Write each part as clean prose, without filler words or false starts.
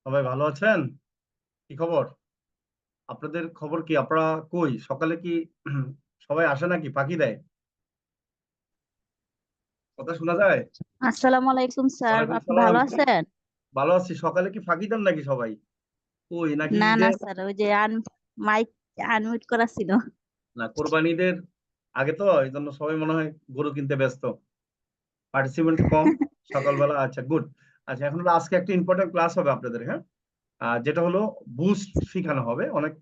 সবাই ভালো আছেন? কি খবর? আপনাদের খবর কি? আপনারা কই? সকালে কি সবাই আসে নাকি ফাঁকি দেয়? কথা শোনা যায়? আসসালামু আলাইকুম স্যার, ওয়ালাইকুম আপনি সালাম। ভালো আছেন? ভালো আছি। সকালে কি ফাঁকি দেন নাকি সবাই? কই নাকি না না ঈদে? স্যার, ওই যে মাইক আনমিউট করা ছিল। না, কোরবানি ঈদের আগে তো এই জন্য সবাই মনে হয় গরু কিনতে ব্যস্ত। পার্টিসিপেন্ট কম সকালবেলা। আচ্ছা, গুড। আচ্ছা, এখন হলো আজকে একটা ইম্পর্টেন্ট ক্লাস হবে আপনাদের, হ্যাঁ? যেটা হলো বুস্ট শিখানো হবে অনেক।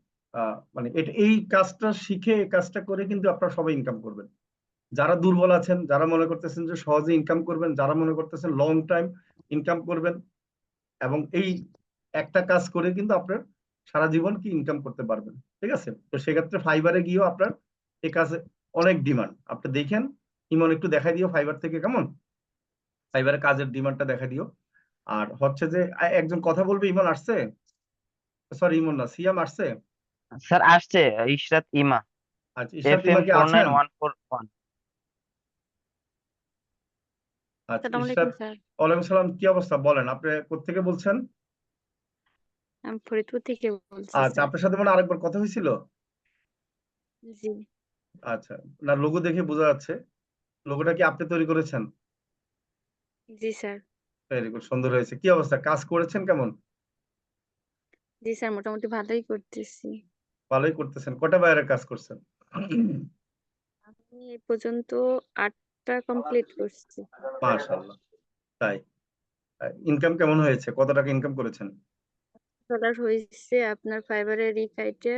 মানে এই কাজটা শিখে এই কাজটা করে কিন্তু আপনারা সবাই ইনকাম করবেন। যারা দুর্বল আছেন, যারা মনে করতেছেন যে সহজে ইনকাম করবেন, যারা মনে করতেছেন লং টাইম ইনকাম করবেন, এবং এই একটা কাজ করে কিন্তু আপনার সারা জীবন কি ইনকাম করতে পারবেন। ঠিক আছে? তো সেক্ষেত্রে ফাইবারে গিয়েও আপনার এই কাজে অনেক ডিমান্ড। আপনি দেখেন, ইমন একটু দেখাই দিও ফাইবার থেকে কেমন ফাইবারে কাজের ডিমান্ডটা দেখা দিও। আর হচ্ছে যে একজন কথা বলবে, ইমন আসছে? সরি, ইমন না, সিয়াম আসছে? স্যার আসছে ইশরাত ইমা আচ্ছা, ইশরাত FM ইমা কি ফোর নাইন আছেন? ওয়ান ফোর ওয়ান আচ্ছা, আসসালামু আলাইকুম ইশরাত। স্যার। ওয়ালাইকুম সালাম। কি অবস্থা বলেন, আপনি কোত্থেকে বলছেন? আমি ফরিদপুর থেকে বলছি আচ্ছা, স্যার। আপনার সাথে মনে হয় আরেকবার কথা হয়েছিল। জি। আচ্ছা, না লোগো দেখে বোঝা যাচ্ছে। লোগোটা কি আপনি তৈরি করেছেন? জি স্যার। ভেরি গুড, সুন্দর হয়েছে। কি অবস্থা, কাজ করেছেন কেমন? জি স্যার, মোটামুটি ভালোই করতেছি। ভালোই করতেছেন। কটা বাইরের কাজ করছেন? আমি এই পর্যন্ত 8টা কমপ্লিট করছি। মাশাআল্লাহ। তাই? ইনকাম কেমন হয়েছে? কত টাকা ইনকাম করেছেন? ডলার হয়েছে আপনার ফাইবারের রিকাইটে,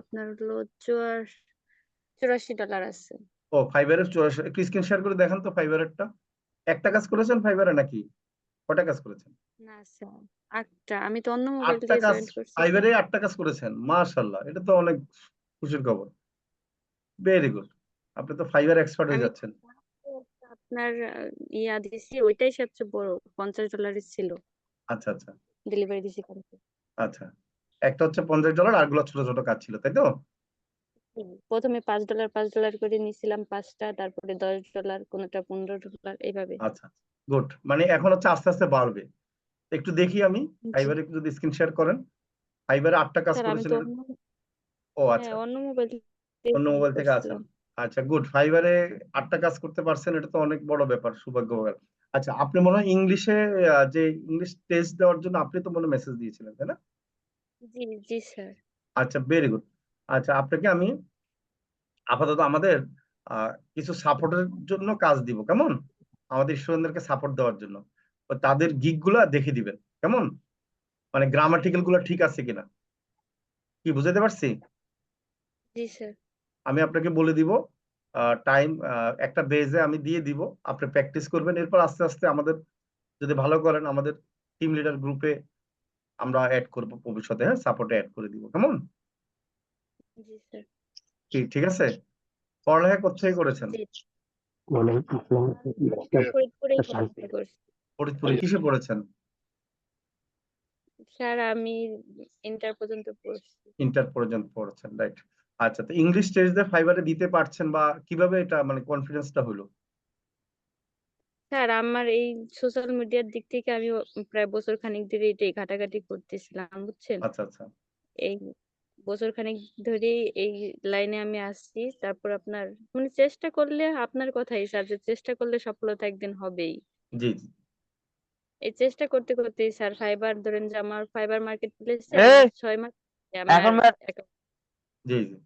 আপনার হলো $84 আছে। ও, ফাইবারের 84। একটু স্ক্রিন শেয়ার করে দেখান তো ফাইবারেরটা। একটা কাজ করেছেন ফাইবারে নাকি কটা কাজ করেছেন? না স্যার, 8টা। আমি তো অন্য মোবাইল আটটা দিয়ে কাজ। জয়েন করছি স্যার। ফাইবারে আটটা কাজ করেছেন, মাশাআল্লাহ, এটা তো অনেক খুশির খবর। Very good. আপনি তো ফাইবার এক্সপার্ট হয়ে আমি যাচ্ছেন। আপনার দিছি, ওইটাই সবচেয়ে বড়, $50 ছিল। আচ্ছা আচ্ছা। ডেলিভারি দিছি কালকে। আচ্ছা, একটা হচ্ছে $50, আরগুলো ছোট ছোট কাজ ছিল, তাই তো? প্রথমে $5 করে নিছিলাম 5টা, তারপরে $10, কোনটা $15, এইভাবে। আচ্ছা, গুড। মানে এখন হচ্ছে আস্তে আস্তে বাড়বে। একটু দেখি আমি জি ফাইবারে একটু যদি স্ক্রিন শেয়ার করেন। ফাইবারে আটটা কাজ স্যার, আমি করেছেন তো ও হ্যাঁ, আচ্ছা, অন্য মোবাইল দিয়ে অন্য জয়েন মোবাইল থেকে আছেন। করছিলাম। আচ্ছা, গুড। ফাইবারে আটটা কাজ করতে পারছেন, এটা তো অনেক বড় ব্যাপার, সৌভাগ্য ব্যাপার। আচ্ছা, আপনি মনে হয় ইংলিশে যে ইংলিশ টেস্ট দেওয়ার জন্য আপনি তো মনে মেসেজ দিয়েছিলেন, তাই না? জি জি স্যার। আচ্ছা, ভেরি গুড। আচ্ছা, আপনাকে আমি আপাতত আমাদের কিছু সাপোর্টের জন্য কাজ দিব, কেমন? আমাদের স্টুডেন্টদেরকে সাপোর্ট দেওয়ার জন্য। তো তাদের গিগ গুলা দেখে দিবেন, কেমন? মানে গ্রামাটিক্যাল গুলো ঠিক আছে কিনা, কি বুঝাতে পারছি? জি স্যার। আমি আপনাকে বলে দিব টাইম, একটা বেজে আমি দিয়ে দিব। আপনি প্র্যাকটিস করবেন, এরপর আস্তে আস্তে আমাদের যদি ভালো করেন আমাদের টিম লিডার গ্রুপে আমরা অ্যাড করব ভবিষ্যতে, হ্যাঁ, সাপোর্টে অ্যাড করে দিব, কেমন? জি স্যার। কি ঠিক আছে? পড়ালেখা কোথায় করেছেন? জি, ওয়ালাইকুম আসসালাম। ফরিদপুরেই শান্তি। পড়াশোনা করছি। ফরিদপুরে কিসে পড়েছেন? স্যার, আমি ইন্টার পর্যন্ত পড়ছি। ইন্টার পর্যন্ত পড়েছেন, রাইট। আচ্ছা, তো ইংলিশ টেস্ট দিয়ে ফাইবারে দিতে পারছেন, বা কিভাবে এটা মানে কনফিডেন্সটা হলো? স্যার, আমার এই সোশ্যাল মিডিয়ার দিক থেকে আমি প্রায় বছর খানিক ধরে এটাই ঘাটাঘাটি করতেছিলাম, বুঝছেন। আচ্ছা আচ্ছা। এই বছর খানিক ধরে এই লাইনে আমি আসছি। তারপর আপনার মানে চেষ্টা করলে, আপনার কথাই স্যার, যে চেষ্টা করলে সফলতা একদিন হবেই। জি জি। এই চেষ্টা করতে করতে স্যার, ফাইবার ধরেন যে আমার ফাইবার মার্কেট প্লেসে এই আমার 6 মাস আমার এখন ম্যাম account। জি জি।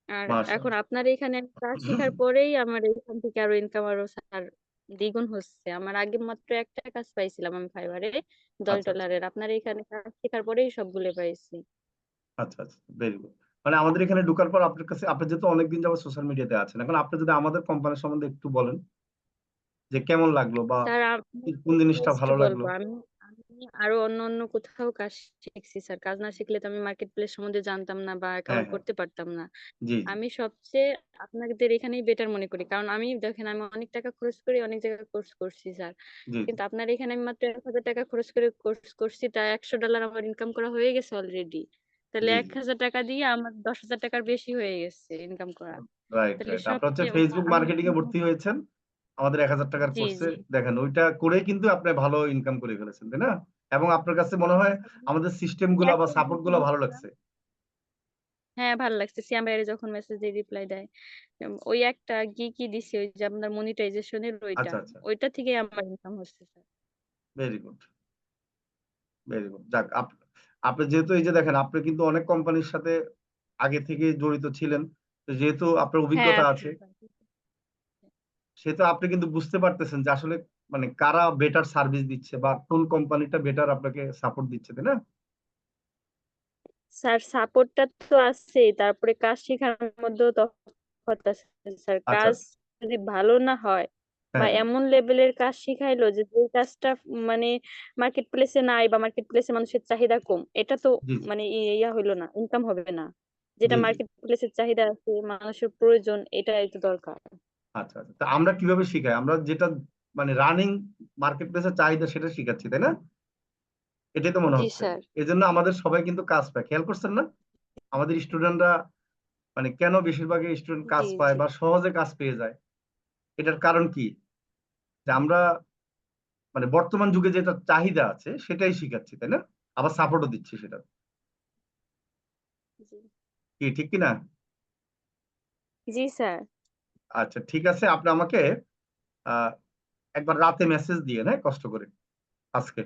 আর এখন মাশাআল্লাহ। আপনার এখানে আমি কাজ শেখার পরেই আমার এখান থেকে আরো ইনকাম আরো স্যার দ্বিগুণ হচ্ছে। আমার আগে মাত্র একটা কাজ পাইছিলাম আমি ফাইবারে, দশ আচ্ছা আচ্ছা। ডলারের আপনার এখানে কাজ শেখার পরেই সবগুলো পাইছি। আচ্ছা আচ্ছা, ভেরি গুড। মানে আমাদের এখানে ঢোকার পর আপনার কাছে, আপনি যেহেতু অনেকদিন যাবত সোশ্যাল মিডিয়াতে আছেন, এখন আপনি যদি আমাদের কোম্পানির সম্বন্ধে একটু বলেন যে কেমন লাগলো, বা স্যার, আমি কোন জিনিসটা ফার্স্ট ভালো লাগলো। বলবো, আমি আমি আরো অন্য অন্য কোথাও কাজ শিখছি স্যার। কাজ না শিখলে তো আমি মার্কেট প্লেস সম্বন্ধে জানতাম না বা হ্যাঁ অ্যাকাউন্ট হ্যাঁ। করতে পারতাম না। জি জি। আমি সবচেয়ে আপনাদের এখানেই বেটার মনে করি, কারণ আমি দেখেন আমি অনেক টাকা খরচ করে অনেক জায়গায় কোর্স করছি স্যার। জি জি। কিন্তু আপনার এখানে আমি মাত্র 1,000 টাকা খরচ করে কোর্স করছি, তাই $100 আমার ইনকাম করা হয়ে গেছে অলরেডি। তাহলে জি জি। 1,000 টাকা দিয়ে আমার 10,000 টাকার বেশি হয়ে গেছে ইনকাম করা। রাইট তাহলে রাইট। আপনি হচ্ছে সবচেয়ে ফেসবুক আমি মার্কেটিং এ ভর্তি হয়েছেন আমাদের 1,000 টাকার জি কোর্সে। জি দেখেন ওইটা করেই কিন্তু আপনি ভালো ইনকাম করে ফেলেছেন, তাই না? এবং আপনার কাছে মনে হয় আমাদের সিস্টেম গুলা বা একটা সাপোর্ট গুলা ভালো জিনিস লাগছে। হ্যাঁ, ভালো লাগছে। সিয়াম ভাইয়ের যখন মেসেজ দিয়ে রিপ্লাই দেয়। ওই একটা কি দিছি ওই যে আপনার মনিটাইজেশন এর আচ্ছা আচ্ছা, ওইটা থেকে আমার ইনকাম হচ্ছে sir. Very good, very good. যাক, আপনি যেহেতু এই যে দেখেন, আপনি কিন্তু অনেক কোম্পানির সাথে আগে থেকে জড়িত ছিলেন, তো যেহেতু আপনার হ্যাঁ, অভিজ্ঞতা আছে আছে, স্যার। সেহেতু আপনি কিন্তু বুঝতে পারতেছেন যে আসলে মানে কারা বেটার সার্ভিস দিচ্ছে বা কোন কোম্পানিটা বেটার আপনাকে সাপোর্ট দিচ্ছে, তাই না? স্যার সাপোর্টটা তো আছেই, তারপরে কাজ শেখার মধ্যেও তফাৎ আছে স্যার। আচ্ছা, কাজ যদি ভালো না হয় বা হ্যাঁ হ্যাঁ, এমন লেভেলের কাজ শিখাইলো যে যে কাজটা মানে মার্কেট প্লেসে নাই বা মার্কেট প্লেসে মানুষের চাহিদা কম, এটা তো জি জি মানে ইয়া হইলো না, ইনকাম হবে না। যেটা জি জি। মার্কেট প্লেসের চাহিদা আছে, মানুষের প্রয়োজন, এটাই তো দরকার। আচ্ছা আচ্ছা, তা আমরা কিভাবে শিখাই? আমরা যেটা মানে রানিং মার্কেট প্লেসের চাহিদা সেটা শিখাচ্ছি, তাই না? এটাই তো মনে জি হচ্ছে। স্যার। এই জন্য আমাদের সবাই কিন্তু কাজ পায়, খেয়াল করছেন না? আমাদের স্টুডেন্টরা মানে কেন বেশিরভাগই স্টুডেন্ট কাজ জি পায় জি বা সহজে কাজ পেয়ে যায়, এটার কারণ কি? যে আমরা মানে বর্তমান যুগে যেটা চাহিদা আছে সেটাই শিখাচ্ছি, তাই না? আবার সাপোর্টও দিচ্ছি সেটা। জি কি ঠিক কি না? জি স্যার। আচ্ছা ঠিক আছে, আপনি আমাকে আহ একবার রাতে মেসেজ দিয়ে, হ্যাঁ, কষ্ট করে আজকে।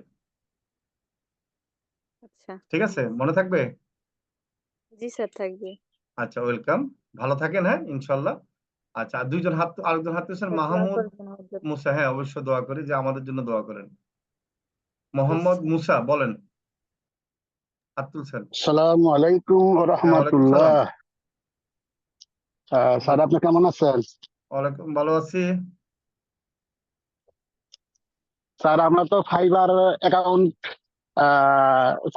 আচ্ছা। ঠিক আছে, মনে থাকবে? জি স্যার, থাকবে। আচ্ছা, ওয়েলকাম। ভালো থাকেন, হ্যাঁ, ইনশাল্লাহ। আচ্ছা, আর দুইজন হাত, আরেকজন হাত তুলছেন স্যার দোয়া মাহমুদ করবেন আমার জন্য। মুসা। হ্যাঁ, অবশ্যই দোয়া করি যে আমাদের জন্য দোয়া করেন। জি মোহাম্মদ স্যার। মুসা বলেন, হাত তুলছেন। আসসালামু আলাইকুম হ্যাঁ, ওয়ালাইকুম সালাম। রহমতুল্লাহ। স্যার আপনি কেমন আছেন? ওয়ালাইকুম, ভালো আছি। স্যার আমরা তো ফাইবার অ্যাকাউন্ট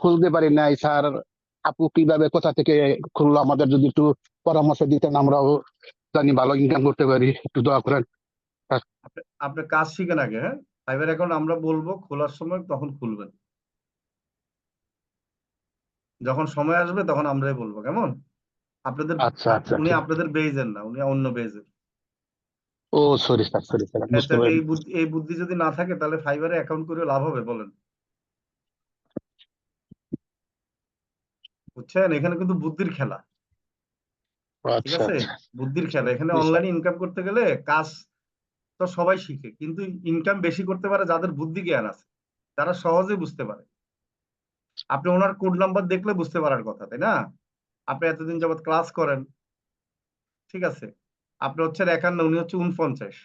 খুলতে পারি নাই স্যার। আপু কিভাবে কোথা থেকে খুললো আমাদের যদি একটু পরামর্শ দিতেন, আমরাও জানি ভালো ইনকাম করতে পারি, একটু দোয়া করেন স্যার। আপনি কাজ শিখেন আগে, হ্যাঁ। ফাইবার অ্যাকাউন্ট আমরা বলবো খোলার সময়, তখন খুলবেন। যখন সময় আসবে তখন আমরাই বলবো, কেমন? আপনাদের আচ্ছা আচ্ছা, উনি ঠিক আছে। আপনাদের বেজের না, উনি অন্য বেজের। ও সরি স্যার, সরি স্যার, বুঝতে এই পারিনি। বুদ্ধি, এই বুদ্ধি যদি না থাকে তাহলে ফাইবারে অ্যাকাউন্ট করে লাভ হবে বলেন? বুঝছেন, এখানে কিন্তু বুদ্ধির খেলা। ঠিক আচ্ছা আছে, আচ্ছা, বুদ্ধির বুঝতে খেলা। এখানে জি স্যার। অনলাইনে ইনকাম করতে গেলে কাজ তো সবাই শিখে, কিন্তু ইনকাম বেশি করতে পারে যাদের বুদ্ধি জ্ঞান আছে, তারা সহজে বুঝতে পারে। আপনি ওনার কোড নাম্বার দেখলে বুঝতে পারার কথা, তাই না? আপনি এতদিন যাবত ক্লাস করেন, ঠিক আছে, আপনি হচ্ছেন 51, উনি হচ্ছে 49।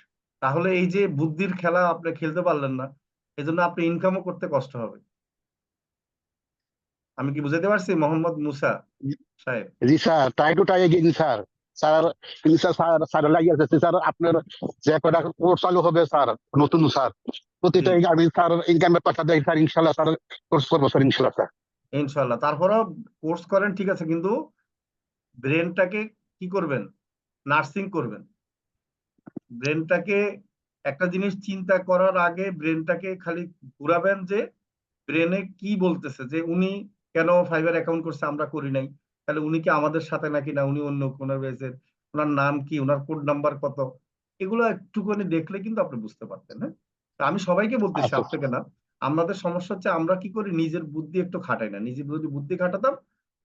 তাহলে এই যে বুদ্ধির খেলা আপনি খেলতে পারলেন না, এজন্য আপনি ইনকামও করতে কষ্ট হবে। আমি কি বুঝাতে পারছি মোহাম্মদ মুসা সাহেব? জি sir, try to try again sir. Sir sir sir লাগিয়ে যাচ্ছে স্যার, আপনার যে কটা কোর্স চালু হবে স্যার, নতুন স্যার, জি প্রতিটা জি, আমি স্যার ইনকামের কথা দেই স্যার, ইনশাল্লাহ স্যার কোর্স করবো স্যার, ইনশাল্লাহ স্যার। ইনশাল্লাহ। তারপরেও কোর্স করেন, ঠিক আছে, কিন্তু ব্রেনটাকে কি করবেন? নার্সিং করবেন। ব্রেনটাকে একটা জিনিস চিন্তা করার আগে ব্রেনটাকে খালি ঘুরাবেন যে ব্রেনে কি বলতেছে, যে উনি কেন ফাইবার অ্যাকাউন্ট করছে, আমরা করি নাই, তাহলে উনি কি আমাদের সাথে নাকি, না উনি অন্য কোন বেজের, ওনার নাম কি, ওনার কোড নাম্বার কত, এগুলো একটুখানি দেখলে কিন্তু আপনি বুঝতে পারতেন, হ্যাঁ। তা আমি সবাইকে বলতেছি, আচ্ছা আপনাকে না। আমাদের সমস্যা হচ্ছে আমরা কি করি, নিজের বুদ্ধি একটু খাটাই না। নিজের যদি বুদ্ধি খাটাতাম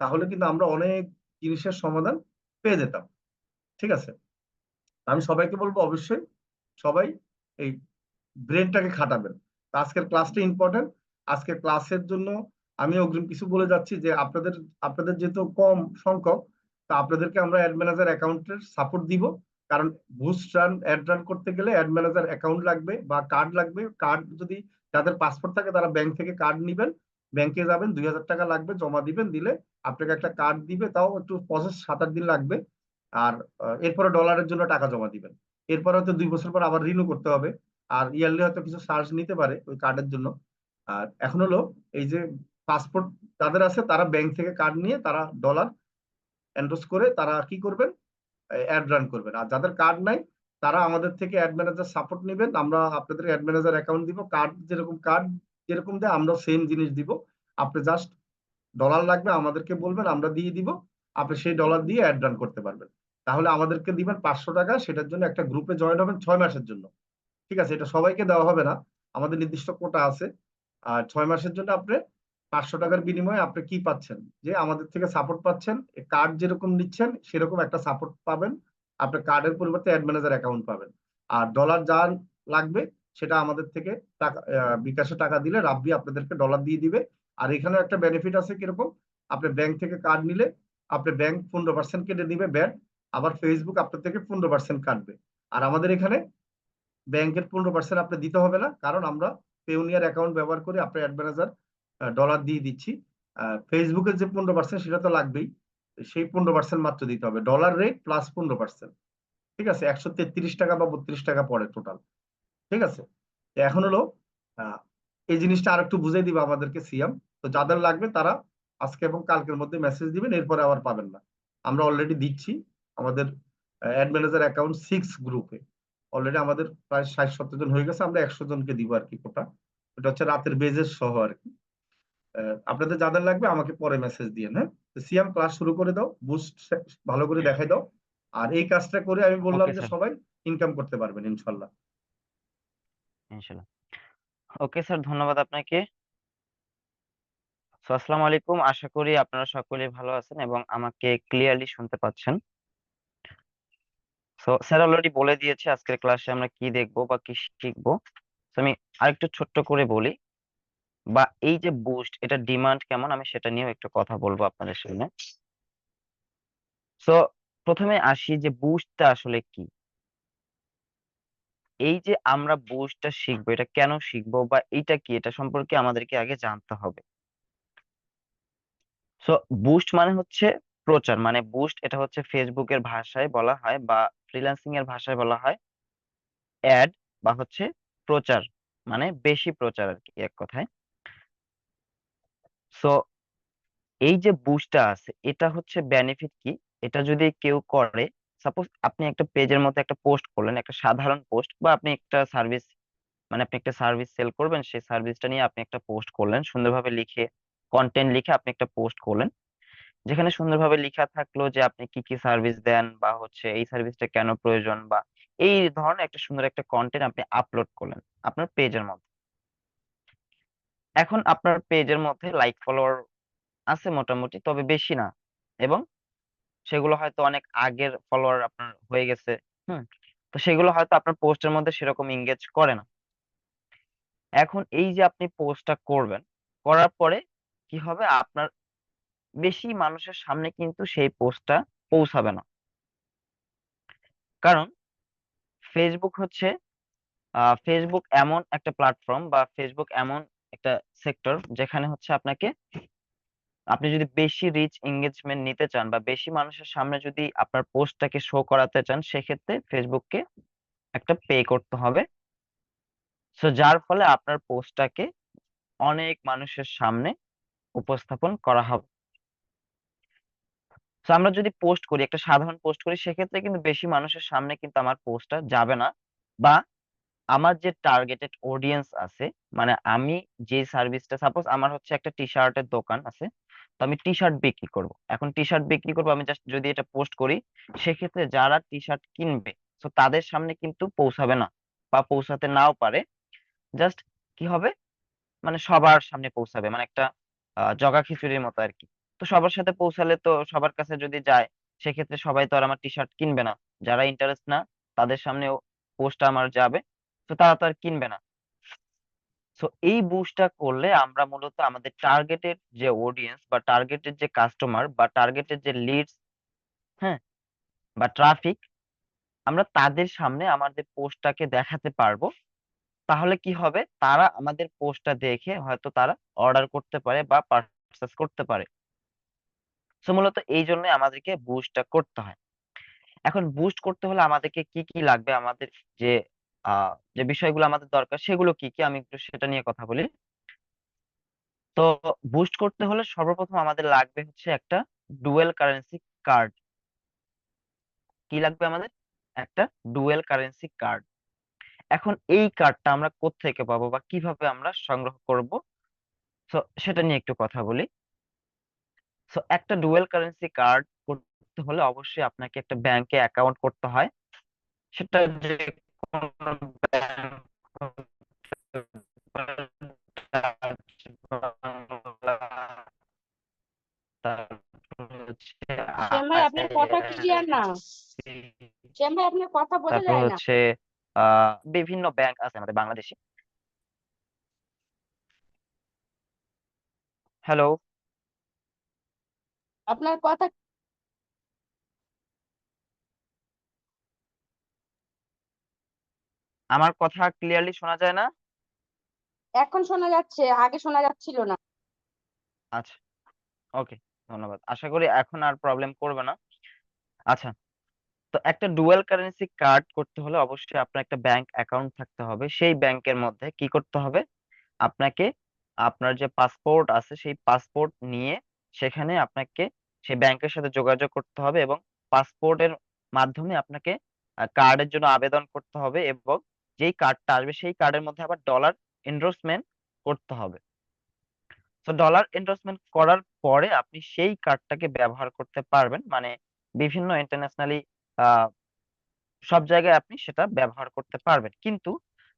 তাহলে কিন্তু আমরা অনেক জিনিসের সমাধান পেয়ে যেতাম। ঠিক আছে, আমি সবাইকে বলবো অবশ্যই সবাই এই ব্রেনটাকে খাটাবেন। তো আজকের ক্লাসটা ইম্পর্টেন্ট। আজকের ক্লাসের জন্য আমি অগ্রিম কিছু বলে যাচ্ছি যে আপনাদের আপনাদের যেহেতু কম সংখ্যক, তা আপনাদেরকে আমরা অ্যাড ম্যানেজার অ্যাকাউন্টের সাপোর্ট দিব। কারণ বুস্ট রান, অ্যাড রান করতে গেলে অ্যাড ম্যানেজার অ্যাকাউন্ট লাগবে বা কার্ড লাগবে। কার্ড যদি যাদের পাসপোর্ট থাকে তারা ব্যাংক থেকে কার্ড নিবেন, ব্যাংকে যাবেন, 2000 টাকা লাগবে, জমা দিবেন, দিলে আপনাকে একটা কার্ড দিবে, তাও একটু প্রসেস 7-8 দিন লাগবে। আর এরপরে ডলারের জন্য টাকা জমা দিবেন। এরপরে হয়তো 2 বছর পর আবার রিনিউ করতে হবে। আর ইয়ারলি হয়তো কিছু চার্জ নিতে পারে ওই কার্ডের জন্য। আর এখন হলো এই যে পাসপোর্ট যাদের আছে তারা ব্যাংক থেকে কার্ড নিয়ে তারা ডলার এন্ডোর্স করে তারা কি করবেন, অ্যাড রান করবেন। আর যাদের কার্ড নাই তারা আমাদের থেকে অ্যাড ম্যানেজার সাপোর্ট নেবেন। আমরা আপনাদের অ্যাড ম্যানেজার অ্যাকাউন্ট দিব, কার্ড যেরকম দেয় আমরা সেম জিনিস দিব। আপনি জাস্ট ডলার লাগবে আমাদেরকে বলবেন, আমরা দিয়ে দিব। আপনি সেই ডলার দিয়ে অ্যাড রান করতে পারবেন। তাহলে আমাদেরকে দিবেন 500 টাকা, সেটার জন্য একটা গ্রুপে জয়েন হবেন 6 মাসের জন্য। ঠিক আছে, এটা সবাইকে দেওয়া হবে না, আমাদের নির্দিষ্ট কোটা আছে। আর 6 মাসের জন্য আপনি 500 টাকার বিনিময়ে আপনি কি পাচ্ছেন, যে আমাদের থেকে সাপোর্ট পাচ্ছেন, কার্ড যেরকম নিচ্ছেন সেরকম একটা সাপোর্ট পাবেন, আপনি কার্ডের পরিবর্তে অ্যাড ম্যানেজার অ্যাকাউন্ট পাবেন। আর ডলার যা লাগবে সেটা আমাদের থেকে টাকা বিকাশে টাকা দিলে রাব্বি আপনাদেরকে ডলার দিয়ে দিবে। আর এখানে একটা বেনিফিট আছে কিরকম, আপনি ব্যাংক থেকে কার্ড নিলে আপনি ব্যাংক 15% কেটে দিবে ব্যাট, আবার ফেসবুক আপনার থেকে 15% কাটবে। আর আমাদের এখানে ব্যাংকের 15% আপনি দিতে হবে না, কারণ আমরা পেওনিয়ার অ্যাকাউন্ট ব্যবহার করে আপনার অ্যাড ম্যানেজার ডলার দিয়ে দিচ্ছি। ফেসবুকের যে 15% সেটা তো লাগবেই, সেই 15% মাত্র দিতে হবে, ডলার রেট প্লাস 15%। ঠিক আছে, 133 টাকা বা 32 টাকা পড়ে টোটাল। ঠিক আছে, তো এখন হলো আহ, এই জিনিসটা আর একটু বুঝিয়ে দিবে আমাদেরকে সিয়াম। তো যাদের লাগবে তারা আজকে এবং কালকের মধ্যে মেসেজ দিবেন, এরপরে আবার পাবেন না। আমরা অলরেডি দিচ্ছি আমাদের অ্যাড ম্যানেজার অ্যাকাউন্ট 6 গ্রুপে। অলরেডি আমাদের প্রায় 60-70 জন হয়ে গেছে, আমরা 100 জনকে দিব আর কি কোটা। এটা হচ্ছে রাতের বেজের সহ আর কি। আপনাদের যাদের লাগবে আমাকে পরে মেসেজ দিয়ে। হ্যাঁ, তো সিয়াম ক্লাস শুরু করে দাও, বুস্ট ভালো করে দেখাই দাও। আর এই কাজটা করে আমি বললাম ওকে যে স্যার, সবাই ইনকাম করতে পারবেন ইনশাল্লাহ। ইনশাল্লাহ। ওকে স্যার, ধন্যবাদ আপনাকে। সো আসসালামু আলাইকুম, আশা করি আপনারা সকলেই ভালো আছেন এবং আমাকে ক্লিয়ারলি শুনতে পাচ্ছেন। সো স্যার অলরেডি বলে দিয়েছে আজকের ক্লাসে আমরা কি দেখবো বা কি শিখবো। তো আমি আরেকটু ছোট্ট করে বলি, বা এই যে বুস্ট, এটা ডিমান্ড কেমন আমি সেটা নিয়েও একটু কথা বলবো আপনাদের সামনে। সো প্রথমে আসি যে বুস্টটা আসলে কি। এই যে আমরা বুস্টটা শিখবো, এটা কেন শিখবো বা এটা কি, এটা সম্পর্কে আমাদেরকে আগে জানতে হবে। সো বুস্ট মানে হচ্ছে প্রচার, মানে বুস্ট এটা হচ্ছে ফেসবুকের ভাষায় বলা হয় বা ফ্রিল্যান্সিং এর ভাষায় বলা হয় অ্যাড, বা হচ্ছে প্রচার, মানে বেশি প্রচার আর কি এক কথায়। সো এই যে বুস্টটা আছে এটা হচ্ছে বেনিফিট কি, এটা যদি কেউ করে, সাপোজ আপনি একটা পেজের মধ্যে একটা পোস্ট করলেন, একটা সাধারণ পোস্ট, বা আপনি একটা সার্ভিস, মানে আপনি একটা সার্ভিস সেল করবেন, সেই সার্ভিসটা নিয়ে আপনি একটা পোস্ট করলেন, সুন্দরভাবে লিখে কন্টেন্ট লিখে আপনি একটা পোস্ট করলেন, যেখানে সুন্দরভাবে লেখা থাকলো যে আপনি কি কি সার্ভিস দেন বা হচ্ছে এই সার্ভিসটা কেন প্রয়োজন, বা এই ধরনের একটা সুন্দর একটা কন্টেন্ট আপনি আপলোড করলেন আপনার পেজের মধ্যে। এখন আপনার পেজের মধ্যে লাইক ফলোয়ার আছে মোটামুটি, তবে বেশি না, এবং সেগুলো হয়তো অনেক আগের ফলোয়ার আপনার হয়ে গেছে। হুম, তো সেগুলো হয়তো আপনার পোস্টের মধ্যে সেরকম এঙ্গেজ করে না। এখন এই যে আপনি পোস্টটা করবেন, করার পরে কি হবে, আপনার বেশি মানুষের সামনে কিন্তু সেই পোস্টটা পৌঁছাবে না। কারণ ফেসবুক হচ্ছে ফেসবুক এমন একটা প্ল্যাটফর্ম বা ফেসবুক এমন একটা সেক্টর যেখানে হচ্ছে আপনি যদি বেশি রিচ এঙ্গেজমেন্ট নিতে চান বা বেশি মানুষের সামনে যদি আপনার পোস্টটাকে শো করাতে চান, সেক্ষেত্রে ফেসবুককে একটা পে করতে হবে। সো যার ফলে আপনার পোস্টটাকে অনেক মানুষের সামনে উপস্থাপন করা হবে। তো আমরা যদি পোস্ট করি, একটা সাধারণ পোস্ট করি, সেক্ষেত্রে কিন্তু বেশি মানুষের সামনে কিন্তু আমার পোস্টটা যাবে না, বা আমার যে টার্গেটেড অডিয়েন্স আছে, মানে আমি যে সার্ভিসটা, সাপোজ আমার হচ্ছে একটা টি শার্টের দোকান আছে, তো আমি টি শার্ট বিক্রি করব, এখন টি শার্ট বিক্রি করবো, আমি জাস্ট যদি এটা পোস্ট করি, সেক্ষেত্রে যারা টি শার্ট কিনবে, তো তাদের সামনে কিন্তু পৌঁছাবে না, বা পৌঁছাতে নাও পারে। জাস্ট কি হবে, মানে সবার সামনে পৌঁছাবে, মানে একটা জগা খিচুড়ির মতো আর কি। তো সবার সাথে পৌঁছালে তো সবার কাছে যদি যায়, সেক্ষেত্রে সবাই তো আর আমার টি শার্ট কিনবে না, যারা ইন্টারেস্ট না তাদের সামনেও পোস্টটা আমার যাবে, তো তারা তো আর কিনবে না। সো এই বুস্টটা করলে আমরা মূলত আমাদের টার্গেটেড যে অডিয়েন্স বা টার্গেটেড যে কাস্টমার বা টার্গেটেড যে লিডস, হ্যাঁ, বা ট্রাফিক, আমরা তাদের সামনে আমাদের পোস্টটাকে দেখাতে পারবো। তাহলে কি হবে, তারা আমাদের পোস্টটা দেখে হয়তো তারা অর্ডার করতে পারে বা পারচেস করতে পারে। সো মূলত এই জন্য আমাদেরকে বুস্টটা করতে হয়। এখন বুস্ট করতে হলে আমাদেরকে কি কি লাগবে, আমাদের যে যে বিষয়গুলো আমাদের দরকার সেগুলো কি কি, আমি একটু সেটা নিয়ে কথা বলি। তো বুস্ট করতে হলে সর্বপ্রথম আমাদের লাগবে হচ্ছে একটা ডুয়েল কারেন্সি কার্ড। কি লাগবে আমাদের? একটা ডুয়েল কারেন্সি কার্ড। এখন এই কার্ডটা আমরা কোত্থেকে পাবো বা কিভাবে আমরা সংগ্রহ করব, তো সেটা নিয়ে একটু কথা বলি। সো একটা ডুয়েল কারেন্সি কার্ড করতে হলে অবশ্যই আপনাকে একটা ব্যাংকে অ্যাকাউন্ট করতে হয়। সেটা যে কোনো ব্যাংক, কথা ক্লিয়ার না। শ্যাম ভাই, আপনার কথা বোঝা তারপর যায় না। হচ্ছে বিভিন্ন ব্যাংক আছে আমাদের বাংলাদেশে। হ্যালো, আপনার কথা আমার কথা ক্লিয়ারলি শোনা যায় না? এখন শোনা যাচ্ছে, আগে শোনা যাচ্ছিল না। আচ্ছা, ওকে, ধন্যবাদ। আশা করি এখন আর প্রবলেম করবে না। আচ্ছা, তো একটা ডুয়াল কারেন্সি কার্ড করতে হলে অবশ্যই আপনার একটা ব্যাংক অ্যাকাউন্ট থাকতে হবে। সেই ব্যাংকের মধ্যে কি করতে হবে, আপনাকে আপনার যে পাসপোর্ট আছে সেই পাসপোর্ট নিয়ে সেখানে আপনাকে সেই ব্যাংকের সাথে যোগাযোগ করতে হবে এবং পাসপোর্টের মাধ্যমে আপনাকে কার্ডের জন্য আবেদন করতে হবে এবং যেই কার্ডটা আসবে সেই কার্ডের মধ্যে আবার ডলার এন্ডোর্সমেন্ট করতে হবে। তো ডলার এন্ডোর্সমেন্ট করার পরে আপনি সেই কার্ডটাকে ব্যবহার করতে পারবেন, মানে বিভিন্ন ইন্টারন্যাশনালি সব জায়গায় আপনি সেটা ব্যবহার করতে পারবেন। কিন্তু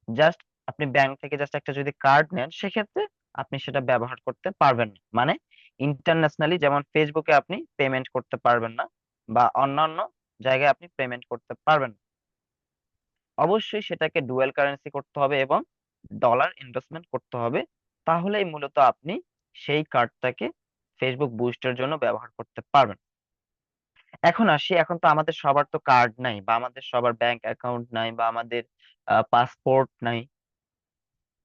জাস্ট আপনি ব্যাংক থেকে জাস্ট একটা যদি কার্ড নেন সেক্ষেত্রে আপনি সেটা ব্যবহার করতে পারবেন না, মানে ইন্টারন্যাশনালি যেমন ফেসবুকে আপনি পেমেন্ট করতে পারবেন না বা অন্যান্য জায়গায় আপনি পেমেন্ট করতে পারবেন না। অবশ্যই সেটাকে ডুয়াল কারেন্সি করতে হবে এবং ডলার ইনভেস্টমেন্ট করতে হবে, তাহলেই মূলত আপনি সেই কার্ডটাকে ফেসবুক বুস্টের জন্য ব্যবহার করতে পারবেন। এখন আসি, এখন তো আমাদের সবার তো কার্ড নাই বা আমাদের সবার ব্যাংক অ্যাকাউন্ট নাই বা আমাদের পাসপোর্ট নাই।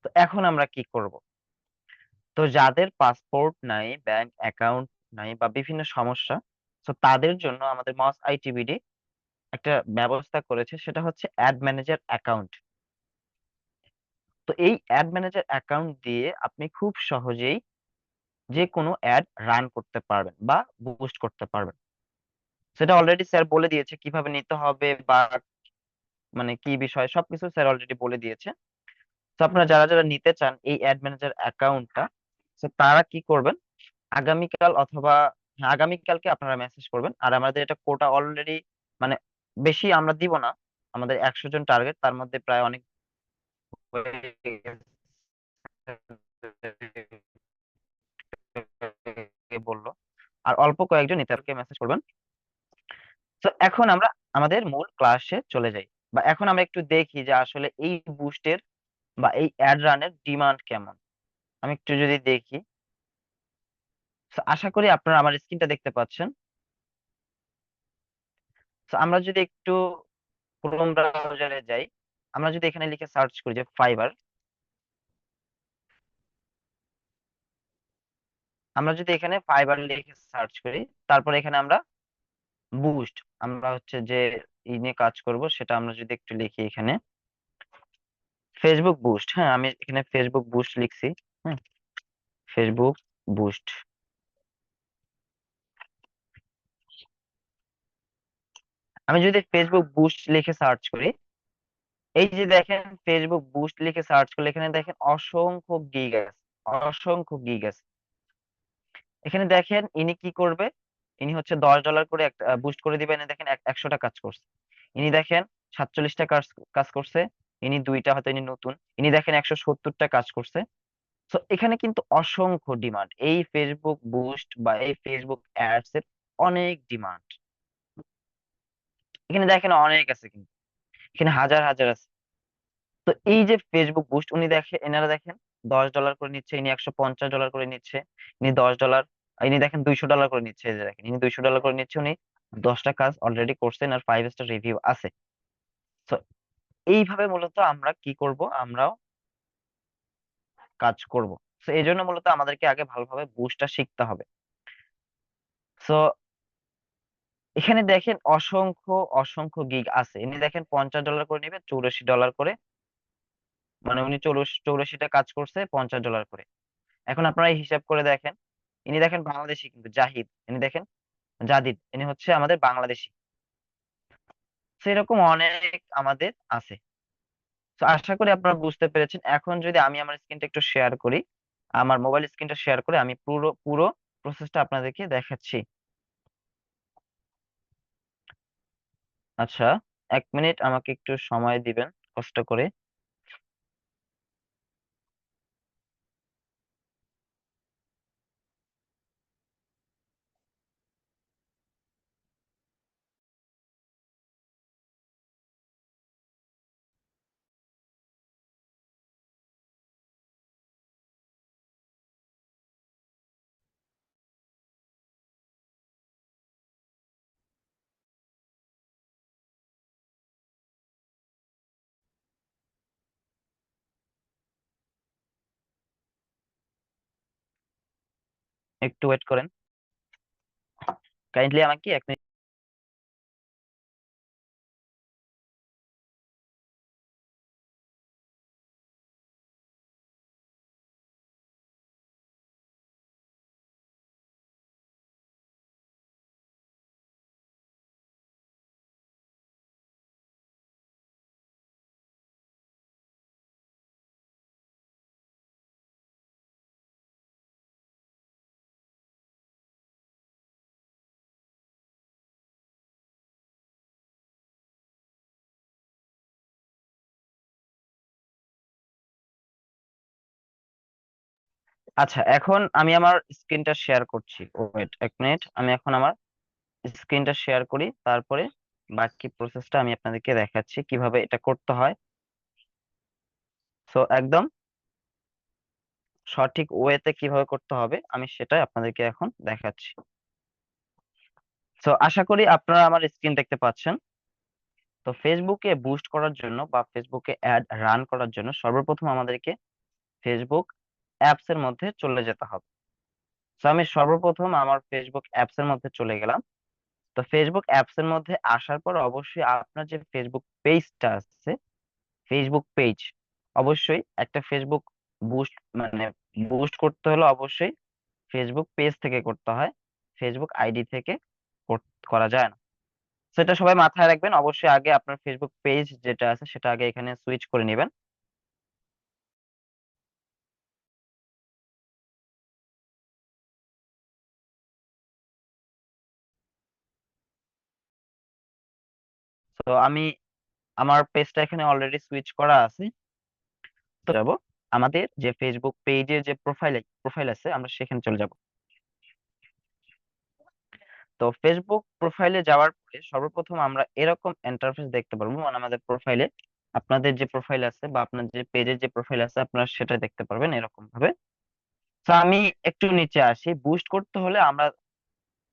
তো এখন আমরা কি করব? তো যাদের পাসপোর্ট নাই, ব্যাংক অ্যাকাউন্ট নাই বা বিভিন্ন সমস্যা, তো তাদের জন্য আমাদের মস আইটিবিডি একটা ব্যবস্থা করেছে, সেটা হচ্ছে অ্যাড ম্যানেজার অ্যাকাউন্ট। তো এই অ্যাড ম্যানেজার অ্যাকাউন্ট দিয়ে আপনি খুব সহজেই যে কোনো অ্যাড রান করতে পারবেন বা বুস্ট করতে পারবেন। সেটা অলরেডি স্যার বলে দিয়েছে কিভাবে নিতে হবে বা মানে কি বিষয়, সবকিছু স্যার অলরেডি বলে দিয়েছে। তো আপনারা যারা যারা নিতে চান এই অ্যাড ম্যানেজার অ্যাকাউন্টটা, তো তারা কি করবেন, আগামীকাল অথবা হ্যাঁ, আগামীকালকে আপনারা মেসেজ করবেন। আর আমাদের এটা কোটা অলরেডি মানে বেশি আমরা দিব না, আমাদের 100 জন টার্গেট, তার মধ্যে প্রায় অনেক হয়ে বললো, আর অল্প কয়েকজন ইতারকে মেসেজ করবেন। তো এখন আমরা আমাদের মূল ক্লাসে চলে যাই, বা এখন আমরা একটু দেখি যে আসলে এই বুস্টের বা এই অ্যাড রানের ডিমান্ড কেমন। আমি একটু যদি দেখি, তো আশা করি আপনারা আমার স্ক্রিনটা দেখতে পাচ্ছেন। তো আমরা যদি একটু ক্রোম ব্রাউজারে যাই, আমরা যদি এখানে লিখে সার্চ করি যে ফাইবার, আমরা যদি এখানে ফাইবার লিখে সার্চ করি, তারপর এখানে আমরা বুস্ট, আমরা হচ্ছে যে ই নিয়ে কাজ করব সেটা আমরা যদি একটু লিখি এখানে ফেসবুক বুস্ট। হ্যাঁ, আমি এখানে ফেসবুক বুস্ট লিখছি। হ্যাঁ, ফেসবুক বুস্ট। আমি যদি ফেসবুক বুস্ট লিখে সার্চ করি, এই যে দেখেন ফেসবুক বুস্ট লিখে সার্চ করলে এখানে দেখেন অসংখ্য গিগ আছে, অসংখ্য গিগ আছে। এখানে দেখেন ইনি কি করবে, ইনি হচ্ছে $10 করে একটা বুস্ট করে দিবেন। দেখেন 100টা কাজ করছে। ইনি দেখেন 47টা কাজ কাজ করছে। ইনি দুইটা, হয়তো ইনি নতুন। ইনি দেখেন 170টা কাজ করছে। তো এখানে কিন্তু অসংখ্য ডিমান্ড, এই ফেসবুক বুস্ট বা এই ফেসবুক অ্যাডস এর অনেক ডিমান্ড। এখানে দেখেন অনেক আছে, কিন্তু এখানে হাজার হাজার আছে। তো এই যে ফেসবুক বুস্ট, উনি এনারা দেখেন $10 করে নিচ্ছে, ইনি $150 করে নিচ্ছে, ইনি $10, ইনি দেখেন $200 করে নিচ্ছে। এই যে দেখেন ইনি $200 করে নিচ্ছে, উনি 10টা কাজ অলরেডি করছেন আর 5 স্টার রিভিউ আছে। তো এইভাবে মূলত আমরা কি করব, আমরাও কাজ করব। তো এই জন্য মূলত আমাদেরকে আগে ভালোভাবে বুস্টটা শিখতে হবে। তো এখানে দেখেন অসংখ্য অসংখ্য গিগ আছে। ইনি দেখেন $50 করে নিবে, $84 করে, মানে উনি 84টা কাজ করছে $50 করে। এখন আপনারা এই হিসাব করে দেখেন, ইনি দেখেন বাংলাদেশি কিন্তু জাহিদ, ইনি দেখেন জাদিদ, ইনি হচ্ছে আমাদের বাংলাদেশি। সেরকম অনেক আমাদের আছে। তো আশা করি আপনারা বুঝতে পেরেছেন। এখন যদি আমি আমার স্ক্রিনটা একটু শেয়ার করি, আমার মোবাইল স্ক্রিনটা শেয়ার করে আমি পুরো পুরো প্রসেসটা আপনাদেরকে দেখাচ্ছি। আচ্ছা, 1 মিনিট আমাকে একটু সময় দিবেন কষ্ট করে। একটু ওয়েট করেন, কাইন্ডলি আমাকে 1 মিনিট। আচ্ছা, এখন আমি আমার স্ক্রিনটা শেয়ার করছি। ওয়েট 1 মিনিট, আমি এখন আমার স্ক্রিনটা শেয়ার করি, তারপরে বাকি প্রসেসটা আমি আপনাদেরকে দেখাচ্ছি কিভাবে এটা করতে হয়। সো একদম সঠিক ওয়েতে কিভাবে করতে হবে আমি সেটাই আপনাদেরকে এখন দেখাচ্ছি। সো আশা করি আপনারা আমার স্ক্রিন দেখতে পাচ্ছেন। তো ফেসবুকে বুস্ট করার জন্য বা ফেসবুকে অ্যাড রান করার জন্য সর্বপ্রথম আমাদেরকে ফেসবুক অ্যাপস এর মধ্যে চলে যেতে হবে। তো আমি সর্বপ্রথম আমার ফেসবুক অ্যাপস এর মধ্যে চলে গেলাম। তো ফেসবুক অ্যাপস এর মধ্যে আসার পর অবশ্যই আপনার যে ফেসবুক পেজটা আছে, ফেসবুক পেজ, অবশ্যই একটা ফেসবুক বুস্ট মানে বুস্ট করতে হলে অবশ্যই ফেসবুক পেজ থেকে করতে হয়, ফেসবুক আইডি থেকে করা যায় না। সেটা সবাই মাথায় রাখবেন। অবশ্যই আগে আপনার ফেসবুক পেজ যেটা আছে সেটা আগে এখানে সুইচ করে নেবেন। তো আমি আমার পেজটা এখানে অলরেডি সুইচ করা আছে। তো যাব আমাদের যে ফেসবুক পেজের যে প্রোফাইল আছে আমরা সেখানে চলে যাব। তো ফেসবুক প্রোফাইলে যাওয়ার পরে সর্বপ্রথম আমরা এরকম ইন্টারফেস দেখতে পারবো, মানে আমাদের প্রোফাইলে আপনাদের যে প্রোফাইল আছে বা আপনার যে পেজের যে প্রোফাইল আছে আপনারা সেটা দেখতে পারবেন এরকম ভাবে। তো আমি একটু নিচে আসি। বুস্ট করতে হলে আমরা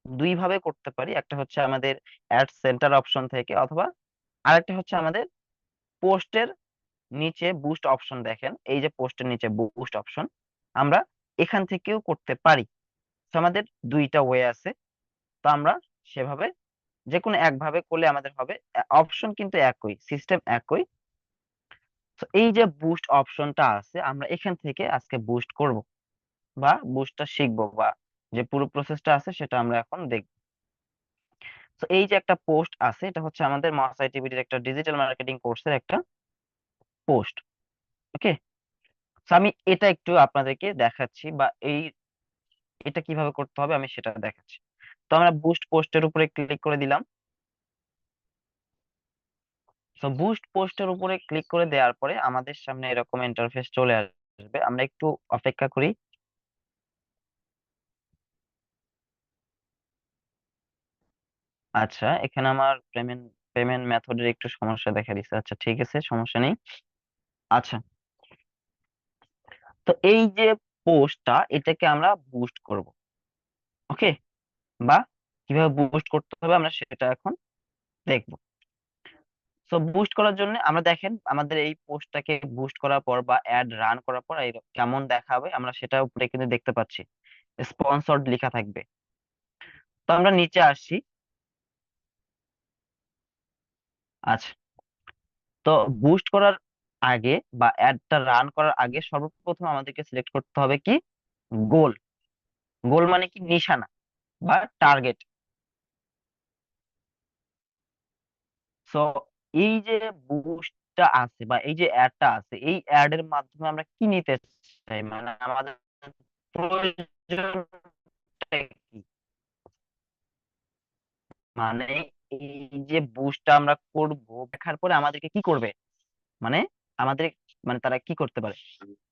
দুই ভাবে করতে পারি, একটা হচ্ছে আমাদের অ্যাড সেন্টার অপশন থেকে, অথবা আরেকটা হচ্ছে আমাদের পোস্টের নিচে বুস্ট অপশন। দেখেন এই যে পোস্টের নিচে বুস্ট অপশন, আমরা এখান থেকেও করতে পারি। তো আমাদের দুইটা ওয়ে আছে। তো আমরা সেভাবে যে কোনো একভাবে করলে আমাদের হবে। অপশন কিন্তু একই, সিস্টেম একই। তো এই যে বুস্ট অপশনটা আছে আমরা এখান থেকে আজকে বুস্ট করব বা বুস্টটা শিখবো, বা যে পুরো প্রসেসটা আছে সেটা আমরা এখন দেখব। তো এই যে একটা পোস্ট আছে, এটা হচ্ছে আমাদের মহাশয় আইটিভিটির একটা ডিজিটাল মার্কেটিং কোর্সের একটা পোস্ট। ওকে, তো আমি এটা একটু আপনাদেরকে দেখাচ্ছি, বা এটা কিভাবে করতে হবে আমি সেটা দেখাচ্ছি। তো আমরা বুস্ট পোস্টের উপরে ক্লিক করে দিলাম। তো বুস্ট পোস্টের উপরে ক্লিক করে দেওয়ার পরে আমাদের সামনে এরকম ইন্টারফেস চলে আসবে। আমরা একটু অপেক্ষা করি। আচ্ছা, এখানে আমার পেমেন্ট পেমেন্ট মেথডের একটু সমস্যা দেখা দিচ্ছে। আচ্ছা ঠিক আছে, সমস্যা নেই। আচ্ছা, তো এই যে পোস্টটা এটাকে আমরা বুস্ট করব। ওকে, বা কিভাবে বুস্ট করতে হবে আমরা সেটা এখন দেখব। সো বুস্ট করার জন্য আমরা দেখেন আমাদের এই পোস্টটাকে বুস্ট করার পর বা অ্যাড রান করার পর কেমন দেখাবে আমরা সেটা উপরে কিন্তু দেখতে পাচ্ছি, স্পন্সর্ড লেখা থাকবে। তো আমরা নিচে আসি। আচ্ছা, তো বুস্ট করার আগে বা অ্যাডটা রান করার আগে সর্বপ্রথম আমাদেরকে সিলেক্ট করতে হবে কি, গোল। গোল মানে কি, নিশানা বা টার্গেট। সো এই যে বুস্টটা আছে বা এই যে অ্যাডটা আছে, এই অ্যাড এর মাধ্যমে আমরা কি নিতে চাই, মানে আমাদের প্রয়োজনটা কি, মানে এই যে বুস্টটা আমরা করব দেখার পরে আমাদেরকে কি করবে, মানে আমাদের মানে তারা কি করতে পারে।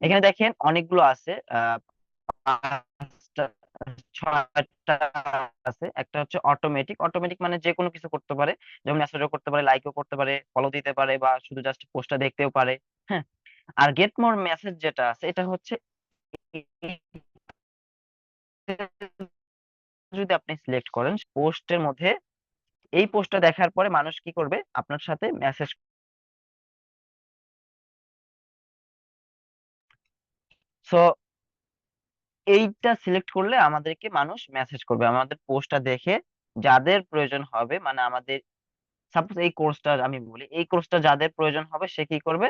এখানে দেখেন অনেকগুলো আছে, 5টা 6টা আছে। একটা হচ্ছে অটোমেটিক। অটোমেটিক মানে যে কোনো কিছু করতে পারে, যেমন মেসেজও করতে পারে, লাইকও করতে পারে, ফলো দিতে পারে, বা শুধু জাস্ট পোস্টটা দেখতেও পারে। হ্যাঁ, আর গেট মোর মেসেজ যেটা আছে এটা হচ্ছে যদি আপনি সিলেক্ট করেন পোস্টের মধ্যে, এই পোস্টটা দেখার পরে মানুষ কি করবে, আপনার সাথে মেসেজ। সো এইটা সিলেক্ট করলে আমাদেরকে মানুষ মেসেজ করবে আমাদের পোস্টটা দেখে। যাদের প্রয়োজন হবে, মানে আমাদের সাপোজ এই কোর্সটা আমি বলি, এই কোর্সটা যাদের প্রয়োজন হবে সে কি করবে,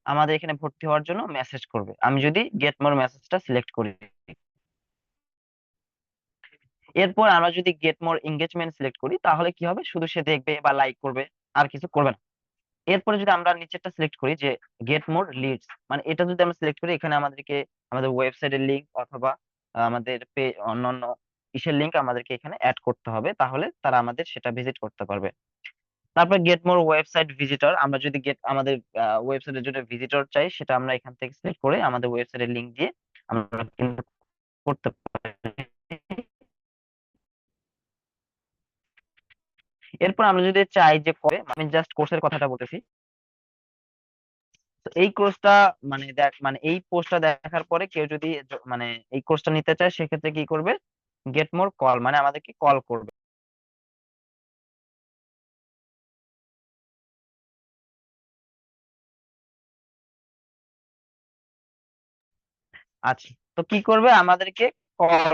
আমাদের এখানে ভর্তি হওয়ার জন্য মেসেজ করবে। আমি যদি গেট মোর মেসেজটা সিলেক্ট করি, এরপর আমরা যদি গেট মোর এঙ্গেজমেন্ট সিলেক্ট করি, তাহলে কি হবে, শুধু সে দেখবে বা লাইক করবে, আর কিছু করবে না। এরপরে যদি আমরা নিচেরটা সিলেক্ট করি যে গেট মোর লিডস, মানে এটা যদি আমরা সিলেক্ট করি, এখানে আমাদেরকে আমাদের ওয়েবসাইটের লিংক অথবা আমাদের অন্যান্য ইসের লিংক আমাদেরকে এখানে অ্যাড করতে হবে, তাহলে তারা আমাদের সেটা ভিজিট করতে পারবে। তারপর গেট মোর ওয়েবসাইট ভিজিটর, আমরা যদি আমাদের ওয়েবসাইটের জন্য ভিজিটর চাই, সেটা আমরা এখান থেকে সিলেক্ট করে আমাদের ওয়েবসাইটের লিংক দিয়ে আমরা কিন্তু করতে পারি। এরপর আমরা যদি চাই যে আমি জাস্ট কোর্সের কথাটা বলতেছি, তো এই কোর্সটা মানে মানে এই পোস্টটা দেখার পরে কেউ যদি মানে এই কোর্সটা নিতে চায়, সেক্ষেত্রে কি করবে, গেট মোর কল, মানে আমাদেরকে কল করবে। আচ্ছা, তো কি করবে, আমাদেরকে কল,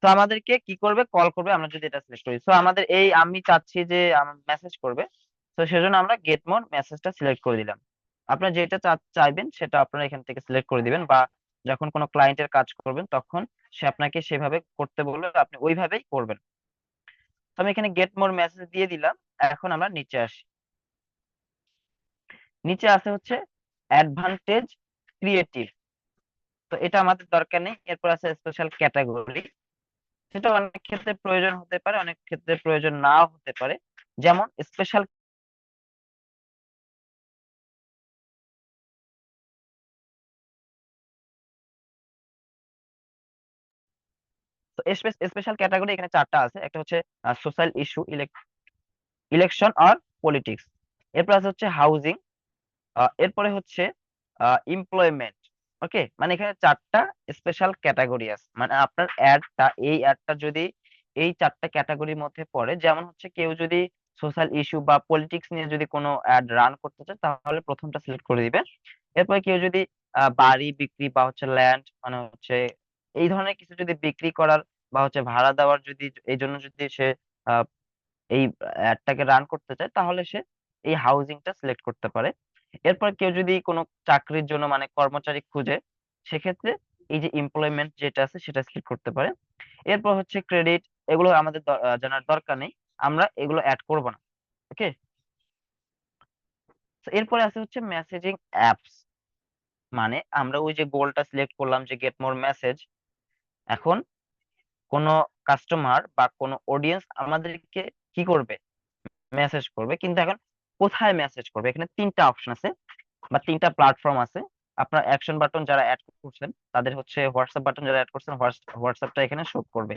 তো আমাদেরকে কি করবে, কল করবে। আমরা যদি এটা সিলেক্ট করি, তো আমাদের এই আমি চাচ্ছি যে মেসেজ করবে, তো সেজন্য আমরা গেট মোর মেসেজটা সিলেক্ট করে দিলাম। আপনারা যেটা চাইবেন সেটা আপনারা এখান থেকে সিলেক্ট করে দিবেন, বা যখন কোনো ক্লায়েন্টের কাজ করবেন তখন সে আপনাকে সেভাবে করতে বললে আপনি ওইভাবেই করবেন। তো আমি এখানে গেট মোর মেসেজ দিয়ে দিলাম। এখন আমরা নিচে আসি। নিচে আছে হচ্ছে অ্যাডভান্টেজ ক্রিয়েটিভ, তো এটা আমাদের দরকার নেই। এরপর আছে স্পেশাল ক্যাটাগরি, সেটা অনেক ক্ষেত্রে প্রয়োজন হতে পারে, অনেক ক্ষেত্রে প্রয়োজন নাও হতে পারে। যেমন স্পেশাল স্পেশাল ক্যাটাগরি এখানে চারটা আছে। একটা হচ্ছে সোশ্যাল ইস্যু, ইলেকশন আর পলিটিক্স। এরপর আছে হচ্ছে হাউজিং, এরপরে হচ্ছে এমপ্লয়মেন্ট। ওকে, মানে এখানে চারটা স্পেশাল ক্যাটাগরি আছে, মানে আপনার এই অ্যাডটা যদি এই চারটা ক্যাটাগরির মধ্যে পড়ে, যেমন হচ্ছে কেউ যদি সোশ্যাল ইস্যু বা পলিটিক্স নিয়ে যদি কোনো অ্যাড রান করতে চায়, তাহলে প্রথমটা সিলেক্ট করে দিবেন। এরপরে কেউ যদি বাড়ি বিক্রি বা হচ্ছে ল্যান্ড, মানে হচ্ছে এই ধরনের কিছু যদি বিক্রি করার বা হচ্ছে ভাড়া দেওয়ার, যদি এই জন্য যদি সে আহ, এই অ্যাডটাকে রান করতে চায়, তাহলে সে এই হাউজিংটা সিলেক্ট করতে পারে। এরপর কেউ যদি কোনো চাকরির জন্য মানে কর্মচারী খুঁজে, সেক্ষেত্রে এই যে এমপ্লয়মেন্ট যেটা আছে সেটা সিলেক্ট করতে পারে। এরপর হচ্ছে ক্রেডিট, এগুলো আমাদের জানার দরকার নেই, আমরা এগুলো অ্যাড করব না। ওকে, এরপরে আছে হচ্ছে মেসেজিং অ্যাপস, মানে আমরা ওই যে গোলটা সিলেক্ট করলাম যে গেট মোর মেসেজ। এখন কোনো কাস্টমার বা কোনো অডিয়েন্স আমাদেরকে কি করবে, মেসেজ করবে, কিন্তু এখন কোথায় মেসেজ করবে, এখানে তিনটা অপশন আছে বা তিনটা প্ল্যাটফর্ম আছে। আপনার অ্যাকশন বাটন যারা অ্যাড করছেন তাদের হচ্ছে হোয়াটসঅ্যাপ বাটন যারা অ্যাড করছেন, হোয়াটসঅ্যাপটা এখানে শো করবে।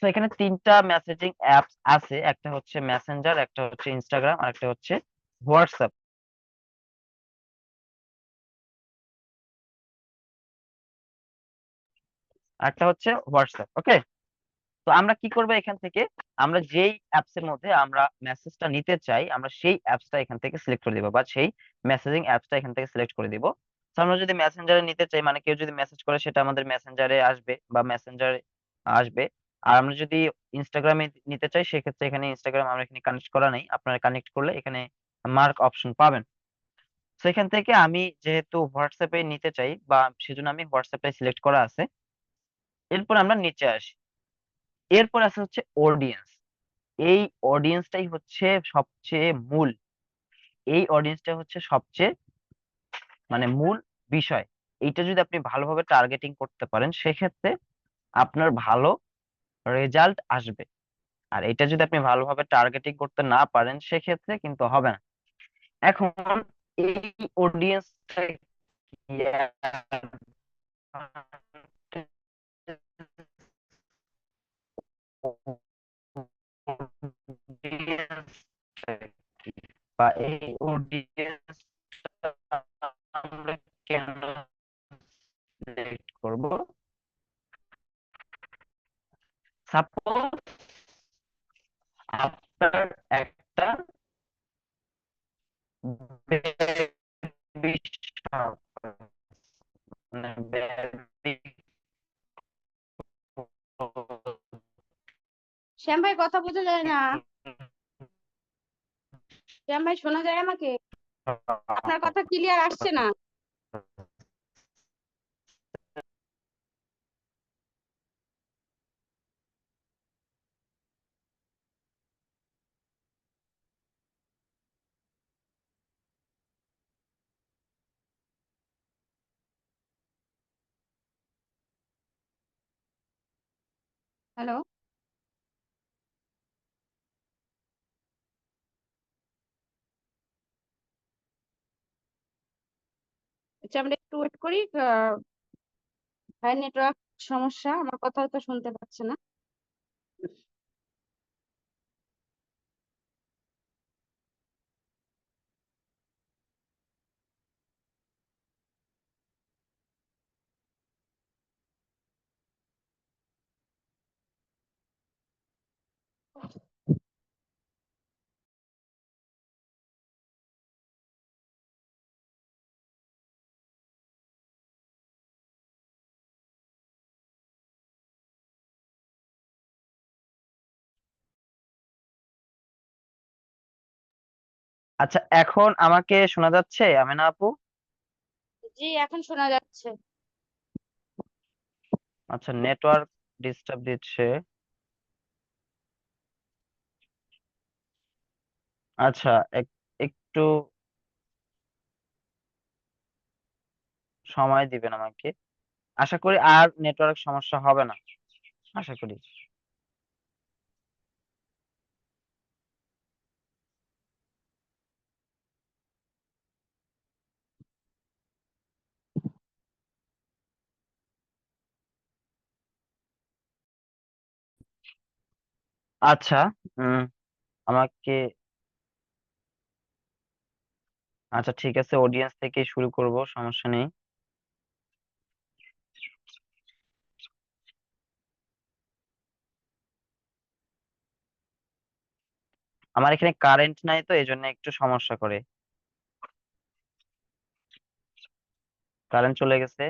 তো এখানে তিনটা মেসেজিং অ্যাপস আছে, একটা হচ্ছে মেসেঞ্জার, একটা হচ্ছে ইনস্টাগ্রাম, আর একটা হচ্ছে হোয়াটসঅ্যাপ। আরেকটা হচ্ছে হোয়াটসঅ্যাপ। ওকে, তো আমরা কি করবো, এখান থেকে আমরা যেই অ্যাপস এর মধ্যে আমরা মেসেজটা নিতে চাই, আমরা সেই অ্যাপসটা এখান থেকে সিলেক্ট করে দিব, বা সেই মেসেজিং অ্যাপসটা এখান থেকে সিলেক্ট করে দিব। তো আমরা যদি মেসেঞ্জারে নিতে চাই, মানে কেউ যদি মেসেজ করে সেটা আমাদের মেসেঞ্জারে আসবে বা মেসেঞ্জারে আসবে। আর আমরা যদি ইনস্টাগ্রামে নিতে চাই, সেক্ষেত্রে এখানে ইনস্টাগ্রাম আমরা এখানে কানেক্ট করা নেই, আপনারা কানেক্ট করলে এখানে মার্ক অপশন পাবেন। সেখান থেকে আমি যেহেতু হোয়াটসঅ্যাপে নিতে চাই, বা সেজন্য আমি হোয়াটসঅ্যাপে সিলেক্ট করা আছে। এরপর আমরা নিচে আসি। এরপর আছে হচ্ছে অডিয়েন্স। এই অডিয়েন্সটাই হচ্ছে সবচেয়ে মূল, এই অডিয়েন্সটা হচ্ছে সবচেয়ে মানে মূল বিষয়। এইটা যদি আপনি ভালোভাবে টার্গেটিং করতে পারেন, সেক্ষেত্রে আপনার ভালো রেজাল্ট আসবে। আর এটা যদি আপনি ভালোভাবে টার্গেটিং করতে না পারেন, সেক্ষেত্রে কিন্তু হবে না। এখন এই অডিয়েন্সটা বা এই অডিয়েন্স আমরা কেন সিলেক্ট করব, সাপোজ আপনার একটা বেবি শাওয়ার, মানে বেবি শ্যাম ভাই কথা বোঝা যায় না। শ্যাম ভাই শোনা যায় আমাকে? আপনার কথা ক্লিয়ার আসছে না। হ্যালো, আচ্ছা আমরা একটু ওয়েট করি। ভাই নেটওয়ার্ক সমস্যা, আমার কথা হয়তো শুনতে পাচ্ছে না। আচ্ছা, এখন আমাকে শোনা যাচ্ছে আমেনা আপু? জি, এখন শোনা যাচ্ছে। আচ্ছা, নেটওয়ার্ক ডিস্টার্ব দিচ্ছে। আচ্ছা, একটু সময় দিবেন আমাকে। আশা করি আর নেটওয়ার্ক সমস্যা হবে না, আশা করি। আচ্ছা, উম আমাকে আচ্ছা ঠিক আছে, অডিয়েন্স থেকে শুরু করব, সমস্যা নেই। আমার এখানে কারেন্ট নাই, তো এই জন্য একটু সমস্যা করে। কারেন্ট চলে গেছে।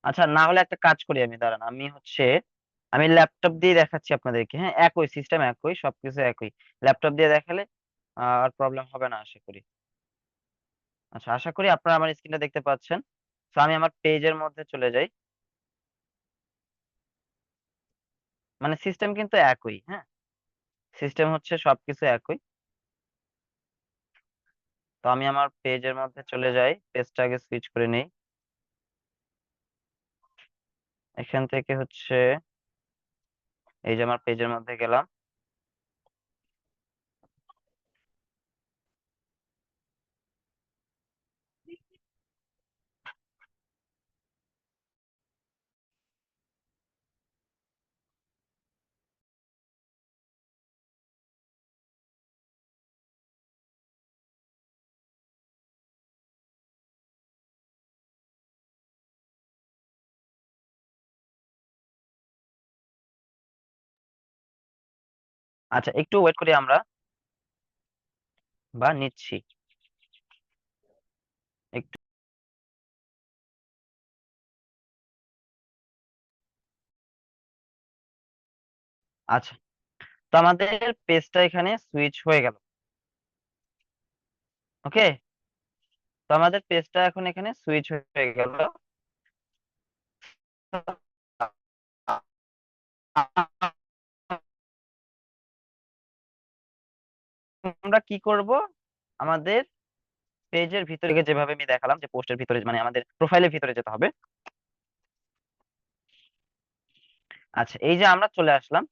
আচ্ছা, না হলে একটা কাজ করি আমি, দাঁড়ান, আমি ল্যাপটপ দিয়ে দেখাচ্ছি আপনাদেরকে। হ্যাঁ, একই সিস্টেম, একই সবকিছু একই। ল্যাপটপ দিয়ে দেখালে আর প্রবলেম হবে না আশা করি। আচ্ছা, আশা করি আপনারা আমার স্ক্রিনটা দেখতে পাচ্ছেন। তো আমি আমার পেজের মধ্যে চলে যাই। মানে সিস্টেম কিন্তু একই, হ্যাঁ, সিস্টেম হচ্ছে সবকিছু একই। তো আমি আমার পেজের মধ্যে চলে যাই, পেজটা আগে সুইচ করে নেই। এখান থেকে এই যে আমার পেজের মধ্যে গেলাম। আচ্ছা, একটু ওয়েট করি আমরা, বা নিচ্ছি একটু। আচ্ছা, তো আমাদের পেজটা এখানে সুইচ হয়ে গেল। ওকে, তো আমাদের পেজটা এখন এখানে সুইচ হয়ে গেল। আমরা কি করব, আমাদের পেজের ভিতরে গিয়ে, যেভাবে আমি দেখালাম যে পোস্টের ভিতরে, মানে আমাদের প্রোফাইলের ভিতরে যেতে হবে। আচ্ছা, এই যে আমরা চলে আসলাম,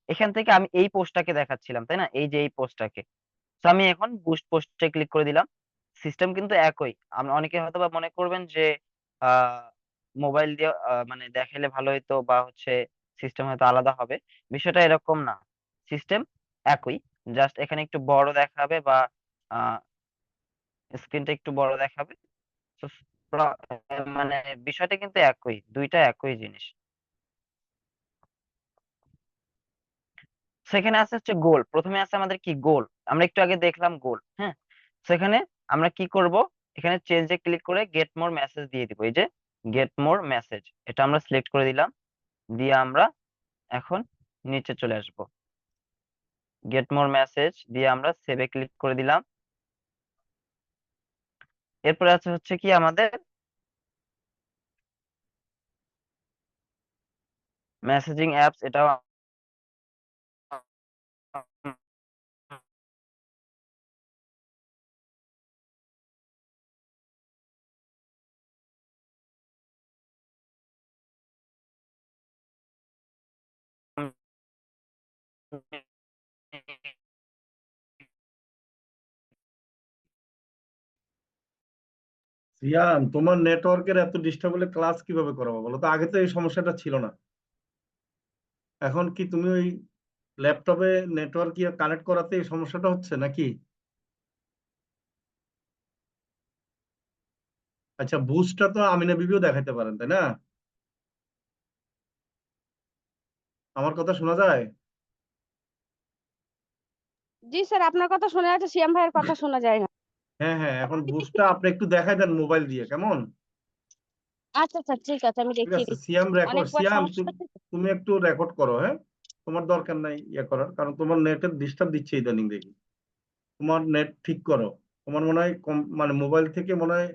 এখান থেকে আমি এই পোস্টটাকে দেখাচ্ছিলাম, তাই না? এই যে এই পোস্টটাকে, তো আমি এখন বুস্ট পোস্টে ক্লিক করে দিলাম। সিস্টেম কিন্তু একই। আমরা অনেকে হয়তো বা মনে করবেন যে মোবাইল দিয়ে মানে দেখাইলে ভালো হইতো, বা সিস্টেম হয়তো আলাদা হবে। বিষয়টা এরকম না, সিস্টেম একই। জাস্ট এখানে একটু বড় দেখাবে, বা স্ক্রিনটা একটু বড় দেখাবে। তো মানে বিষয়টা কিন্তু একই, দুইটা একই জিনিস। সেখানে আছে হচ্ছে গোল, প্রথমে আছে আমাদের কি গোল, আমরা একটু আগে দেখলাম গোল। হ্যাঁ, সেখানে আমরা কি করব, এখানে চেঞ্জে ক্লিক করে গেট মোর মেসেজ দিয়ে দিব। এই যে গেট মোর মেসেজ, এটা আমরা সিলেক্ট করে দিলাম, দিয়ে আমরা এখন নিচে চলে আসব। গেট মোর মেসেজ দিয়ে আমরা সেভে ক্লিক করে দিলাম। এরপরে আছে হচ্ছে কি আমাদের মেসেজিং অ্যাপস, এটাও সিয়াম, তোমার নেটওয়ার্কের এত ডিস্টার্ব হলে ক্লাস কিভাবে করাবো বলো তো? আগে তো এই সমস্যাটা ছিল না। এখন কি তুমি ওই ল্যাপটপে নেটওয়ার্ক ইয়ে কানেক্ট করাতে এই সমস্যাটা হচ্ছে নাকি? আচ্ছা, বুস্টটা তো আমিনা বিবিও দেখাতে পারেন, তাই না? আমার কথা শোনা যায়? জি স্যার, আপনার কথা শোনা যাচ্ছে, সিয়াম ভাইয়ের কথা শোনা যায় না। হ্যাঁ হ্যাঁ, এখন বুস্টটা আপনি একটু দেখাই দেন মোবাইল দিয়ে, কেমন? আচ্ছা আচ্ছা, ঠিক আছে, আমি ঠিক দেখিয়ে আছে, দিচ্ছি। সিয়াম রেকর্ড, অনেকবার সিয়াম সমস্যা হচ্ছে তো। তুমি একটু রেকর্ড করো, হ্যাঁ? তোমার দরকার নাই ইয়ে করার, কারণ তোমার নেটের ডিস্টার্ব দিচ্ছে ইদানিং দেখি। তোমার নেট ঠিক করো। তোমার মনে হয় মানে মোবাইল থেকে মনে হয়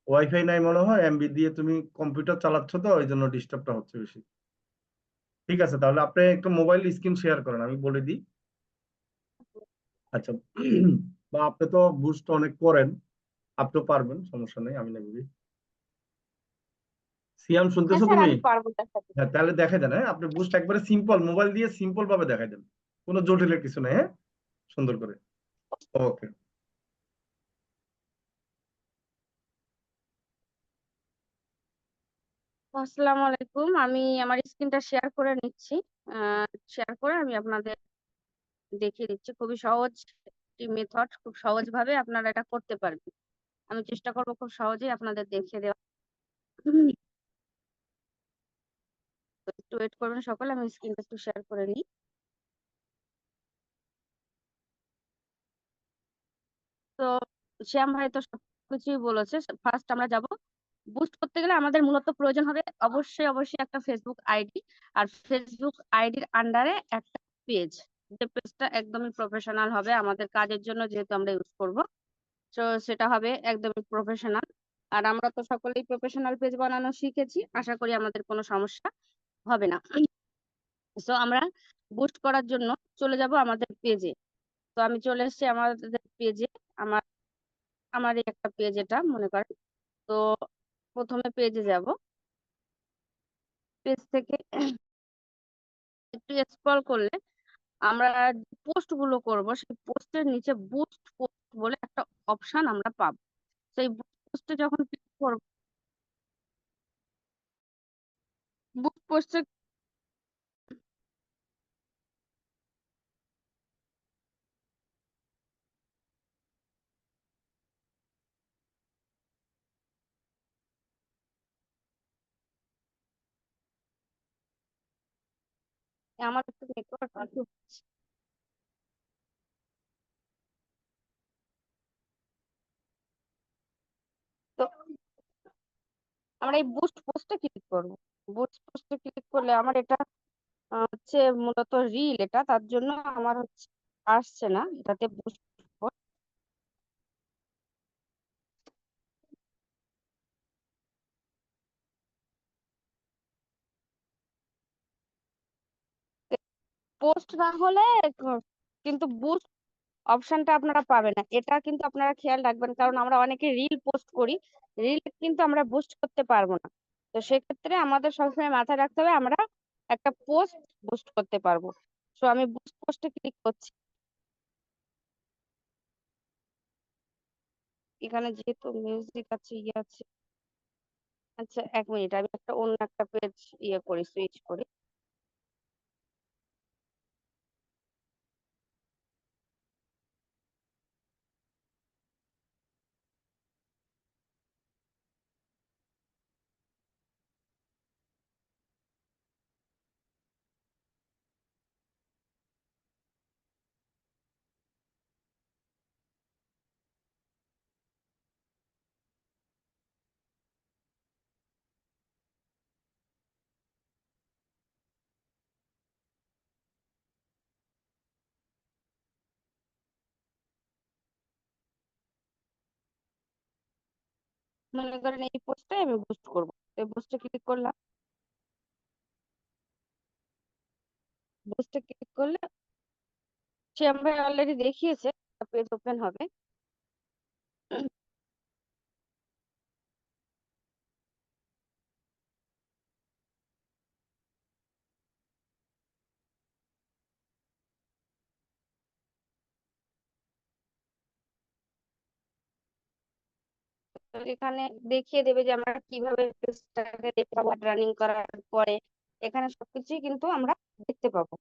ওয়াইফাই নাই মনে হয়, এমবি দিয়ে তুমি কম্পিউটার চালাচ্ছ, তো এই জন্য ডিস্টার্বটা হচ্ছে বেশি। ঠিক আছে, তাহলে আপনি একটু মোবাইল স্ক্রিন শেয়ার করেন, আমি বলে দিই। আচ্ছা, বা আপনি তো বুস্ট অনেক করেন, আপনি পারবেন, সমস্যা নেই, আমি নেবো। সিয়াম, হ্যাঁ শুনতেছো স্যার, তুমি? আমি পারবো দেখাতে। হ্যাঁ, তাহলে দেখাই দেন। হ্যাঁ, আপনি বুস্ট একবারে সিম্পল, মোবাইল দিয়ে সিম্পল ভাবে দেখাই দেন, কোনো জটিলের কিছু নেই, হ্যাঁ, সুন্দর করে। ওকে। আসসালামু আলাইকুম, আমি আমার স্ক্রিনটা শেয়ার করে নিচ্ছি। শেয়ার করে আমি আপনাদের দেখিয়ে দিচ্ছি। খুবই সহজ একটি মেথড, খুব সহজ ভাবে আপনারা এটা করতে পারবেন। আমি চেষ্টা করবো খুব সহজেই আপনাদের দেখিয়ে দেওয়া। তো একটু ওয়েট করবেন সকলে, আমি স্ক্রিনটা একটু শেয়ার করে নিই। তো শ্যাম ভাই তো সবকিছুই বলেছে। ফার্স্ট আমরা যাব, বুস্ট করতে গেলে আমাদের মূলত প্রয়োজন হবে অবশ্যই অবশ্যই একটা ফেসবুক আইডি। আর ফেসবুক আইডির আন্ডারে একটা পেজ, যে পেজটা একদমই প্রফেশনাল হবে আমাদের কাজের জন্য, যেহেতু আমরা ইউজ করব। তো সেটা হবে একদমই প্রফেশনাল। আর আমরা তো সকলেই প্রফেশনাল পেজ বানানো শিখেছি, আশা করি আমাদের কোনো সমস্যা হবে না। তো আমরা বুস্ট করার জন্য চলে যাব আমাদের পেজে। তো আমি চলে এসেছি আমাদের পেজে। আমার আমারই একটা পেজ, এটা মনে করেন। তো প্রথমে পেজে যাব, পেজ থেকে একটু স্ক্রল করলে আমরা পোস্ট গুলো করব, সেই পোস্টের নিচে বুস্ট পোস্ট বলে একটা অপশন আমরা পাবো। সেই পোস্টে যখন ক্লিক করব, বুস্ট পোস্টে আমার একটু নেটওয়ার্ক ইস্যু হচ্ছে। তো আমরা এই বুস্ট পোস্টে ক্লিক করব। বুস্ট পোস্টে ক্লিক করলে আমার এটা হচ্ছে মূলত রিল, এটা তার জন্য আমার হচ্ছে আসছে না এটাতে বুস্ট। পোস্ট না হলে কিন্তু বুস্ট অপশনটা আপনারা পাবেন না, এটা কিন্তু আপনারা খেয়াল রাখবেন, কারণ আমরা অনেকে রিল পোস্ট করি, রিল কিন্তু আমরা বুস্ট করতে পারবো না। তো সেক্ষেত্রে আমাদের সবসময় মাথায় রাখতে হবে আমরা একটা পোস্ট বুস্ট করতে পারবো। তো আমি বুস্ট পোস্টে ক্লিক করছি। এখানে যেহেতু মিউজিক আছে, ইয়ে আছে। আচ্ছা, 1 মিনিট, আমি একটা অন্য একটা পেজ ইয়ে করি, সুইচ করি। মনে করেন এই পোস্টটাই আমি বুস্ট করবো, এই বুস্টে ক্লিক করলাম। বুস্টে ক্লিক করলে শ্যাম ভাই অলরেডি দেখিয়েছে, পেজ ওপেন হবে। তো এখানে দেখিয়ে দেবে যে আমরা কিভাবে পেজটাকে দেখতে পাবো রানিং করার পরে। এখানে সবকিছুই কিন্তু আমরা দেখতে পাবো।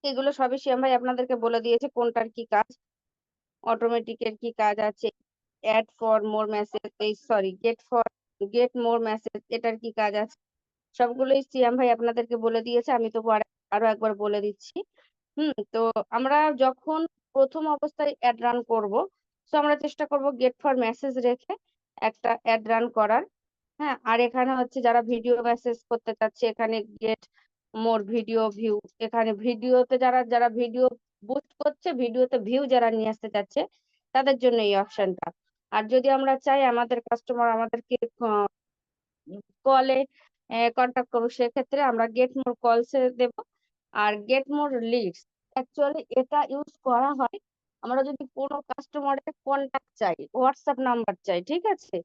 এগুলো সবই শ্যাম ভাই আপনাদেরকে বলে দিয়েছে কোনটার কি কাজ। অটোমেটিকের কি কাজ আছে, অ্যাড ফর মোর মেসেজ, এই সরি গেট মোর মেসেজ, এটার কি কাজ আছে, সবগুলোই শ্যাম ভাই আপনাদেরকে বলে দিয়েছে। আমি তো আরো একবার বলে দিচ্ছি। তো আমরা যখন প্রথম অবস্থায় অ্যাড রান করব, তো আমরা চেষ্টা করব গেট ফর মেসেজ রেখে একটা অ্যাড রান করার। হ্যাঁ, আর এখানে হচ্ছে যারা ভিডিও মেসেজ করতে চাচ্ছে, এখানে গেট মোর ভিডিও ভিউ, এখানে ভিডিওতে যারা যারা ভিডিও বুস্ট করছে, ভিডিওতে ভিউ যারা নিয়ে আসতে চাচ্ছে, তাদের জন্য এই অপশনটা। আর যদি আমরা চাই আমাদের কাস্টমার আমাদেরকে কলে কন্ট্যাক্ট করবো, সেক্ষেত্রে আমরা গেট মোর কলস দেব। আর গেট মোর লিডস, অ্যাকচুয়ালি এটা ইউজ করা হয় আমরা যদি কোনো কাস্টমারের কন্ট্যাক্ট চাই, হোয়াটসঅ্যাপ নাম্বার চাই, ঠিক আছে,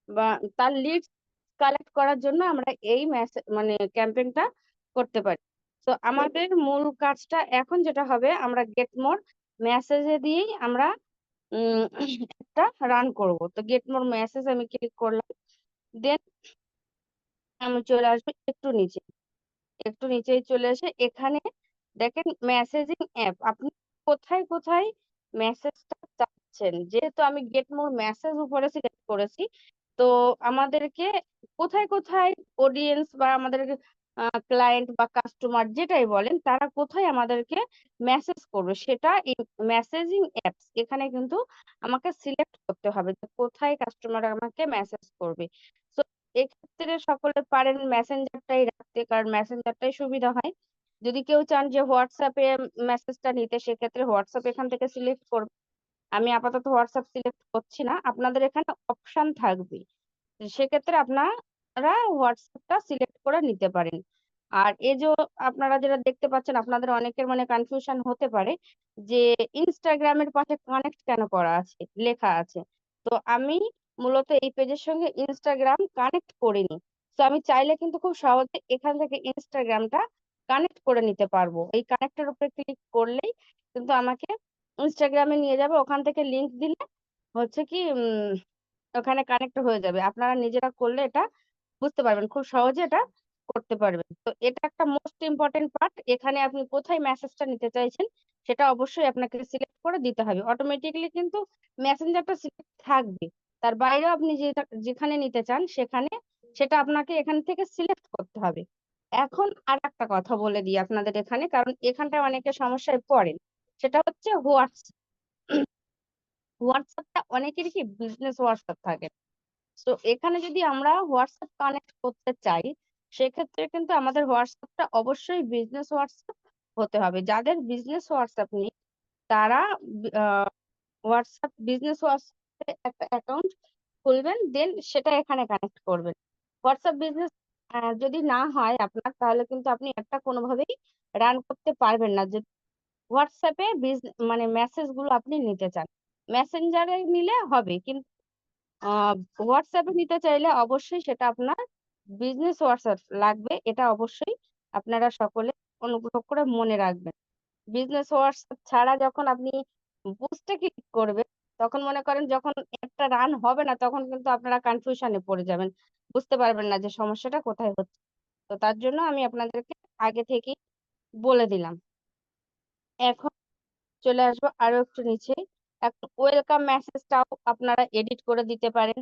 বা তার লিডস কালেক্ট করার জন্য আমরা এই মানে ক্যাম্পেইনটা করতে পারি। তো আমাদের মূল কাজটা এখন যেটা হবে, আমরা গেট মোর মেসেজে দিয়েই আমরা একটা রান করব। তো গেট মোর মেসেজ আমি ক্লিক করলাম, দেন আমি চলে আসবো একটু নিচেই চলে এসে এখানে দেখেন মেসেজিং অ্যাপ, আপনি কোথায় কোথায় মেসেজটা চাচ্ছেন। যেহেতু আমি গেট মোর মেসেজ উপরে সিলেক্ট করেছি, তো আমাদেরকে কোথায় কোথায় অডিয়েন্স বা আমাদের ক্লায়েন্ট বা কাস্টমার যেটাই বলেন, তারা কোথায় আমাদেরকে মেসেজ করবে, সেটা এই মেসেজিং অ্যাপস এখানে কিন্তু আমাকে সিলেক্ট করতে হবে যে কোথায় কাস্টমার আমাকে মেসেজ করবে। তো এক্ষেত্রে সকলে পারেন মেসেঞ্জারটাই রাখতে, কারণ মেসেঞ্জারটাই সুবিধা হয়। যদি কেউ চান যে হোয়াটসঅ্যাপে মেসেজটা নিতে, সেক্ষেত্রে হোয়াটসঅ্যাপ এখান থেকে সিলেক্ট করবে। আমি আপাতত হোয়াটসঅ্যাপ সিলেক্ট করছি না, আপনাদের এখানে অপশন থাকবে, সেক্ষেত্রে আপনারা হোয়াটসঅ্যাপটা সিলেক্ট করে নিতে পারেন। আর এই যে আপনারা যেটা দেখতে পাচ্ছেন, আপনাদের অনেকের মানে কনফিউশন হতে পারে যে ইনস্টাগ্রামের পাশে কানেক্ট কেন করা আছে, লেখা আছে। তো আমি মূলত এই পেজের সঙ্গে ইনস্টাগ্রাম কানেক্ট করিনি। তো আমি চাইলে কিন্তু খুব সহজে এখান থেকে ইনস্টাগ্রামটা কানেক্ট করে নিতে পারবো। এই কানেক্টের উপরে ক্লিক করলেই কিন্তু আমাকে ইনস্টাগ্রামে নিয়ে যাবে, ওখান থেকে লিংক দিলে হচ্ছে কি ওখানে কানেক্ট হয়ে যাবে। আপনারা নিজেরা করলে এটা বুঝতে পারবেন, খুব সহজে এটা করতে পারবেন। তো এটা একটা মোস্ট ইম্পর্টেন্ট পার্ট। এখানে আপনি কোথায় মেসেজটা নিতে চাইছেন সেটা অবশ্যই আপনাকে সিলেক্ট করে দিতে হবে। অটোমেটিক্যালি কিন্তু মেসেঞ্জারটা সিলেক্ট থাকবে, তার বাইরেও আপনি যেখানে নিতে চান সেখানে সেটা আপনাকে এখান থেকে সিলেক্ট করতে হবে। এখন আর একটা কথা বলে দিই আপনাদের এখানে, কারণ এখানটায় অনেকে সমস্যায় পড়েন, সেটা হচ্ছে হোয়াটসঅ্যাপটা অনেকেরই কি বিজনেস হোয়াটসঅ্যাপ থাকে। তো এখানে যদি আমরা হোয়াটসঅ্যাপ কানেক্ট করতে চাই, সেক্ষেত্রে কিন্তু আমাদের হোয়াটসঅ্যাপটা অবশ্যই বিজনেস হোয়াটসঅ্যাপ হতে হবে। যাদের বিজনেস হোয়াটসঅ্যাপ নেই, তারা হোয়াটসঅ্যাপ বিজনেস হোয়াটসঅ্যাপে একটা অ্যাকাউন্ট খুলবেন, দেন সেটা এখানে কানেক্ট করবেন। হোয়াটসঅ্যাপ বিজনেস যদি না হয় আপনার, তাহলে কিন্তু আপনি একটা কোনোভাবেই রান করতে পারবেন না। যদি হোয়াটসঅ্যাপে মানে মেসেজ গুলো আপনি নিতে চান, মেসেঞ্জারে নিলে হবে, কিন্তু হোয়াটসঅ্যাপে নিতে চাইলে অবশ্যই সেটা আপনার বিজনেস হোয়াটসঅ্যাপ লাগবে। এটা অবশ্যই আপনারা সকলে অনুগ্রহ করে মনে রাখবেন। বিজনেস হোয়াটসঅ্যাপ ছাড়া যখন আপনি বুস্টে ক্লিক করবেন, তখন মনে করেন যখন একটা রান হবে না, তখন কিন্তু আপনারা কনফিউশনে পড়ে যাবেন, বুঝতে পারবেন না যে সমস্যাটা কোথায় হচ্ছে। তো তার জন্য আমি আপনাদেরকে আগে থেকেই বলে দিলাম। এখন চলে আসবো আরো একটু নিচে। এখন ওয়েলকাম মেসেজটাও আপনারা এডিট করে দিতে পারেন,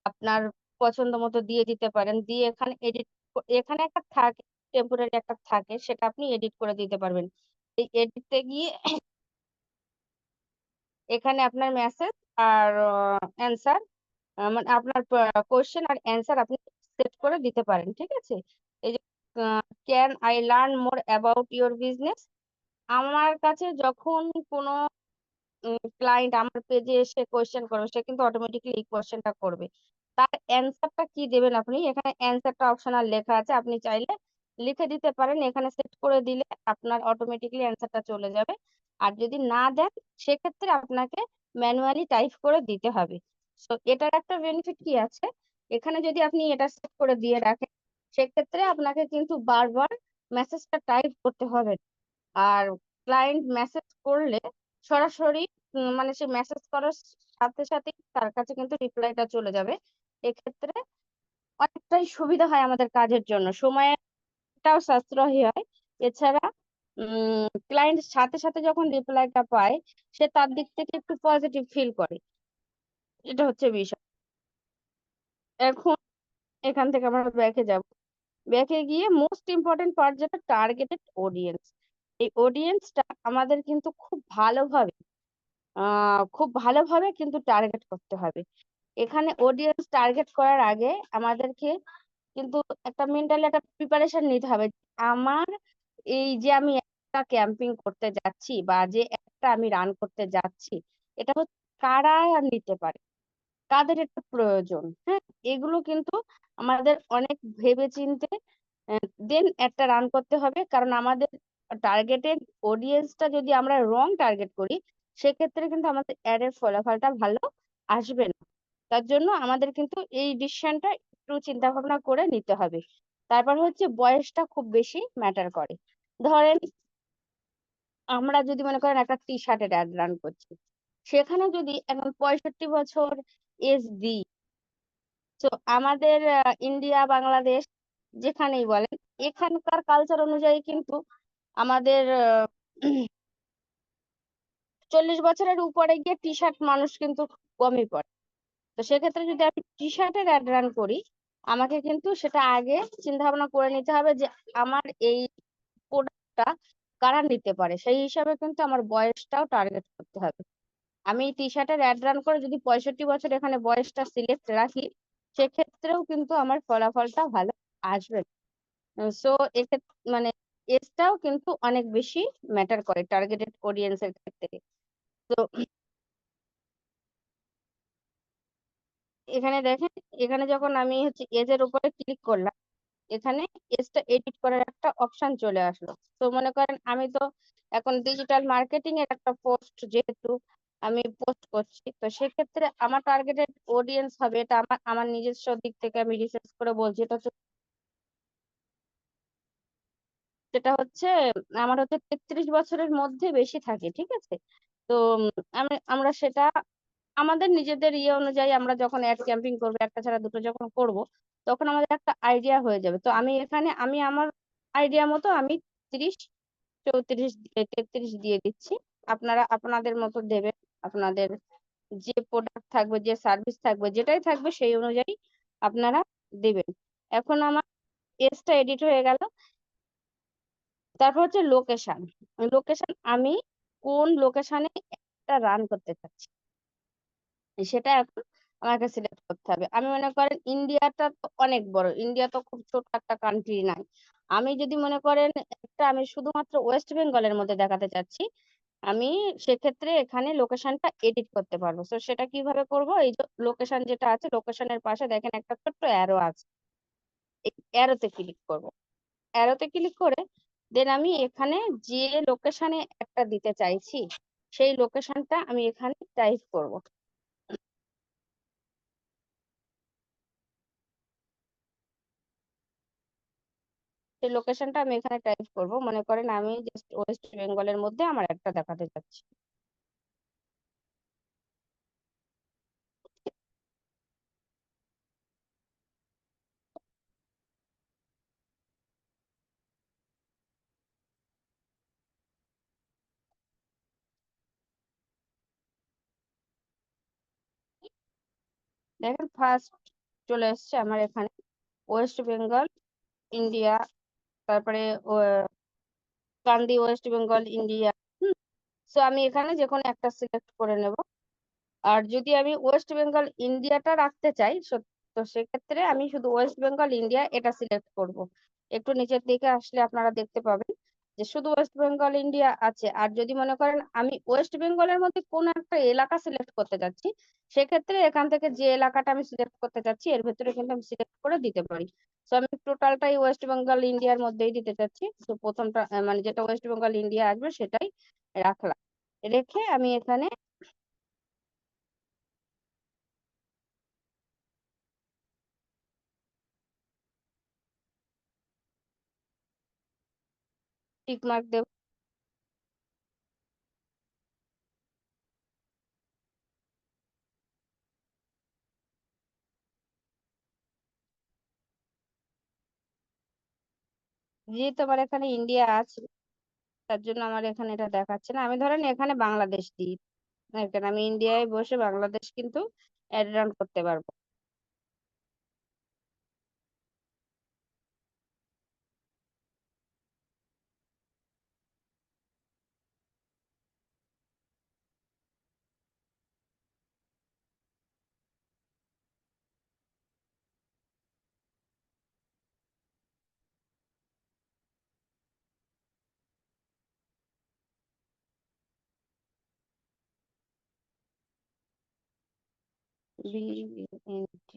আপনার পছন্দ মতো দিয়ে দিতে পারেন। দিয়ে এখানে এখানে একটা থাকে, টেম্পোরারি একটা থাকে, সেটা আপনি এডিট করে দিতে পারবেন। এই এডিটে গিয়ে এখানে আপনার মেসেজ আর অ্যান্সার, মানে আপনার কোয়েশ্চেন আর অ্যান্সার আপনি সেট করে দিতে পারেন, ঠিক আছে। এই যে can I learn more about your business, আমার কাছে যখন কোনো ক্লায়েন্ট আমার পেজে এসে কোয়েশ্চেন করবে, সে কিন্তু অটোমেটিকলি এই কোয়েশ্চেনটা করবে। তার অ্যান্সারটা কি দেবেন আপনি, এখানে অ্যান্সারটা অপশনাল লেখা আছে, আপনি চাইলে লিখে দিতে পারেন, এখানে সেট করে দিলে আপনার অটোমেটিকলি অ্যান্সারটা চলে যাবে। আর যদি না দেন সেক্ষেত্রে আপনাকে ম্যানুয়ালি টাইপ করে দিতে হবে। তো এটার একটা বেনিফিট কি আছে, এখানে যদি আপনি এটা সেট করে দিয়ে রাখেন সেক্ষেত্রে আপনাকে কিন্তু বারবার মেসেজটা টাইপ করতে হবে না। আর ক্লায়েন্ট মেসেজ করলে সরাসরি মানে সে মেসেজ করার সাথে সাথে তার কাছে কিন্তু রিপ্লাইটা চলে যাবে। এক্ষেত্রে অনেকটাই সুবিধা হয় আমাদের কাজের জন্য, সময়টাও সাশ্রয়ী হয়। এছাড়া ক্লায়েন্ট সাথে সাথে যখন রিপ্লাইটা পায় সে তার দিক থেকে একটু পজিটিভ ফিল করে, এটা হচ্ছে বিষয়। এখন এখান থেকে আমরা ব্যাকে যাব, ব্যাকে গিয়ে মোস্ট ইম্পর্টেন্ট পার্ট যেটা টার্গেটেড অডিয়েন্স। এই অডিয়েন্সটা আমাদের কিন্তু খুব ভালোভাবে কিন্তু টার্গেট করতে হবে। এখানে অডিয়েন্স টার্গেট করার আগে আমাদেরকে কিন্তু একটা মেন্টালি একটা প্রিপারেশন নিতে হবে। আমার এই যে আমি একটা ক্যাম্পিং করতে যাচ্ছি বা যে একটা আমি রান করতে যাচ্ছি, এটা হচ্ছে কারা নিতে পারে, কাদের এটা প্রয়োজন, হ্যাঁ, এগুলো কিন্তু আমাদের অনেক ভেবেচিন্তে দেন একটা রান করতে হবে। কারণ আমাদের টার্গেটেড অডিয়েন্সটা যদি আমরা রং টার্গেট করি সেক্ষেত্রে কিন্তু আমাদের অ্যাড এর ফলাফলটা ভালো আসবে না। তার জন্য আমাদের কিন্তু এই ডিসিশনটা একটু চিন্তা ভাবনা করে নিতে হবে। তারপর হচ্ছে বয়সটা খুব বেশি ম্যাটার করে। ধরেন আমরা যদি মনে করেন একটা টি শার্টের অ্যাড রান করছি, সেখানে যদি এখন 65 বছর এজ দিই, তো আমাদের ইন্ডিয়া বাংলাদেশ যেখানেই বলেন এখানকার কালচার অনুযায়ী কিন্তু আমাদের 40 বছরের উপরে গিয়ে টি শার্ট মানুষ কিন্তু কমই পরে। তো সেক্ষেত্রে যদি আমি টি শার্টের অ্যাড রান করি, আমাকে কিন্তু সেটা আগে চিন্তা ভাবনা করে নিতে হবে যে আমার এই প্রোডাক্টটা কারা নিতে পারে, সেই হিসাবে কিন্তু আমার বয়সটাও টার্গেট করতে হবে। আমি টি শার্টের অ্যাড রান করে যদি 65 বছর এখানে বয়সটা সিলেক্ট রাখি সেক্ষেত্রেও কিন্তু আমার ফলাফলটা ভালো আসবে। সো এক্ষেত্রে মানে এজটাও কিন্তু অনেক বেশি ম্যাটার করে টার্গেটেড অডিয়েন্সের ক্ষেত্রে। তো এখানে দেখেন, এখানে যখন আমি হচ্ছে এজের উপরে ক্লিক করলাম, এখানে এজটা এডিট করার একটা অপশন চলে আসলো। তো মনে করেন আমি তো এখন ডিজিটাল মার্কেটিং এর একটা পোস্ট যেহেতু আমি পোস্ট করছি, তো সেক্ষেত্রে আমার টার্গেটেড অডিয়েন্স হবে, এটা আমার আমার নিজস্ব দিক থেকে আমি রিসার্চ করে বলছি, যেটা হচ্ছে আমার হচ্ছে 33 বছরের মধ্যে বেশি থাকে, ঠিক আছে। তো আমরা সেটা আমাদের নিজেদের ইয়ে অনুযায়ী আমরা যখন অ্যাড ক্যাম্পিং করবো, একটা ছাড়া দুটো যখন করব, তখন আমাদের একটা আইডিয়া হয়ে যাবে। তো আমি এখানে আমি আমার আইডিয়া মতো আমি 30, 34, 33 দিয়ে দিচ্ছি। আপনারা আপনাদের মতো দেবেন, আপনাদের যে প্রোডাক্ট থাকবে, যে সার্ভিস থাকবে, যেটাই থাকবে সেই অনুযায়ী আপনারা দেবেন। এখন আমার এজটা এডিট হয়ে গেল। তারপর হচ্ছে লোকেশন। লোকেশন আমি কোন লোকেশনে একটা রান করতে চাচ্ছি সেটা এখন আমাকে সিলেক্ট করতে হবে। আমি মনে করেন ইন্ডিয়াটা তো অনেক বড়, ইন্ডিয়া তো খুব ছোট একটা কান্ট্রি নাই। আমি যদি মনে করেন একটা আমি শুধুমাত্র ওয়েস্ট বেঙ্গলের মধ্যে দেখাতে চাচ্ছি, আমি সেক্ষেত্রে এখানে লোকেশনটা এডিট করতে পারবো। তো সেটা কিভাবে করব, এই যে লোকেশন যেটা আছে লোকেশনের পাশে দেখেন একটা ছোট্ট অ্যারো আছে, এই অ্যারোতে ক্লিক করব। অ্যারোতে ক্লিক করে দেন আমি এখানে যে লোকেশনে একটা দিতে চাইছি সেই লোকেশনটা আমি এখানে টাইপ করব। সেই লোকেশনটা আমি এখানে টাইপ করব, মনে করেন আমি জাস্ট ওয়েস্ট বেঙ্গলের মধ্যে আমার একটা দেখাতে চাচ্ছি। দেখেন ফার্স্ট চলে এসছে আমার এখানে ওয়েস্ট বেঙ্গল ইন্ডিয়া, তারপরে কান্দি ওয়েস্ট বেঙ্গল ইন্ডিয়া। সো আমি এখানে যে কোনো একটা সিলেক্ট করে নেব। আর যদি আমি ওয়েস্ট বেঙ্গল ইন্ডিয়াটা রাখতে চাই তো সেক্ষেত্রে আমি শুধু ওয়েস্ট বেঙ্গল ইন্ডিয়া এটা সিলেক্ট করব। একটু নিচের দিকে আসলে আপনারা দেখতে পাবেন যে শুধু ওয়েস্ট বেঙ্গল ইন্ডিয়া আছে, আর যদি মনে করেন আমি ওয়েস্ট বেঙ্গলের মধ্যে কোন একটা এলাকা সিলেক্ট করতে যাচ্ছি, সেক্ষেত্রে এখান থেকে যে এলাকাটা আমি সিলেক্ট করতে চাচ্ছি এর ভেতরে কিন্তু আমি সিলেক্ট করে দিতে পারি। তো আমি টোটালটাই ওয়েস্ট বেঙ্গল ইন্ডিয়ার মধ্যেই দিতে চাচ্ছি। তো প্রথমটা মানে যেটা ওয়েস্ট বেঙ্গল ইন্ডিয়া আসবে সেটাই রাখলাম। রেখে আমি এখানে টিক মার্ক দেব। যেহেতু আমার এখানে ইন্ডিয়া আছে, তার জন্য আমার এখানে এটা দেখাচ্ছে না। আমি ধরেন এখানে বাংলাদেশ দিই, এখানে আমি ইন্ডিয়ায় বসে বাংলাদেশ কিন্তু অ্যাড রান করতে পারবো। BNT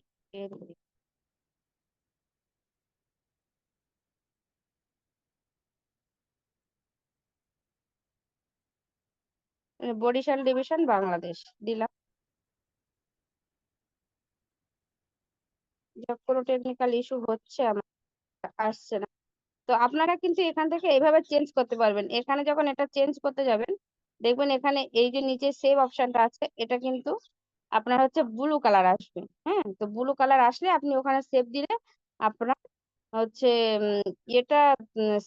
বরিশাল ডিভিশন বাংলাদেশ দিলাম। কোনো টেকনিক্যাল ইস্যু হচ্ছে আমার, আসছে না। তো আপনারা কিন্তু এখান থেকে এইভাবে চেঞ্জ করতে পারবেন। এখানে যখন এটা চেঞ্জ করতে যাবেন, দেখবেন এখানে এই যে নিচে সেভ অপশনটা আছে, এটা কিন্তু আপনার হচ্ছে ব্লু কালার আসবে। হ্যাঁ, তো ব্লু কালার আসলে আপনি ওখানে সেভ দিলে আপনার হচ্ছে এটা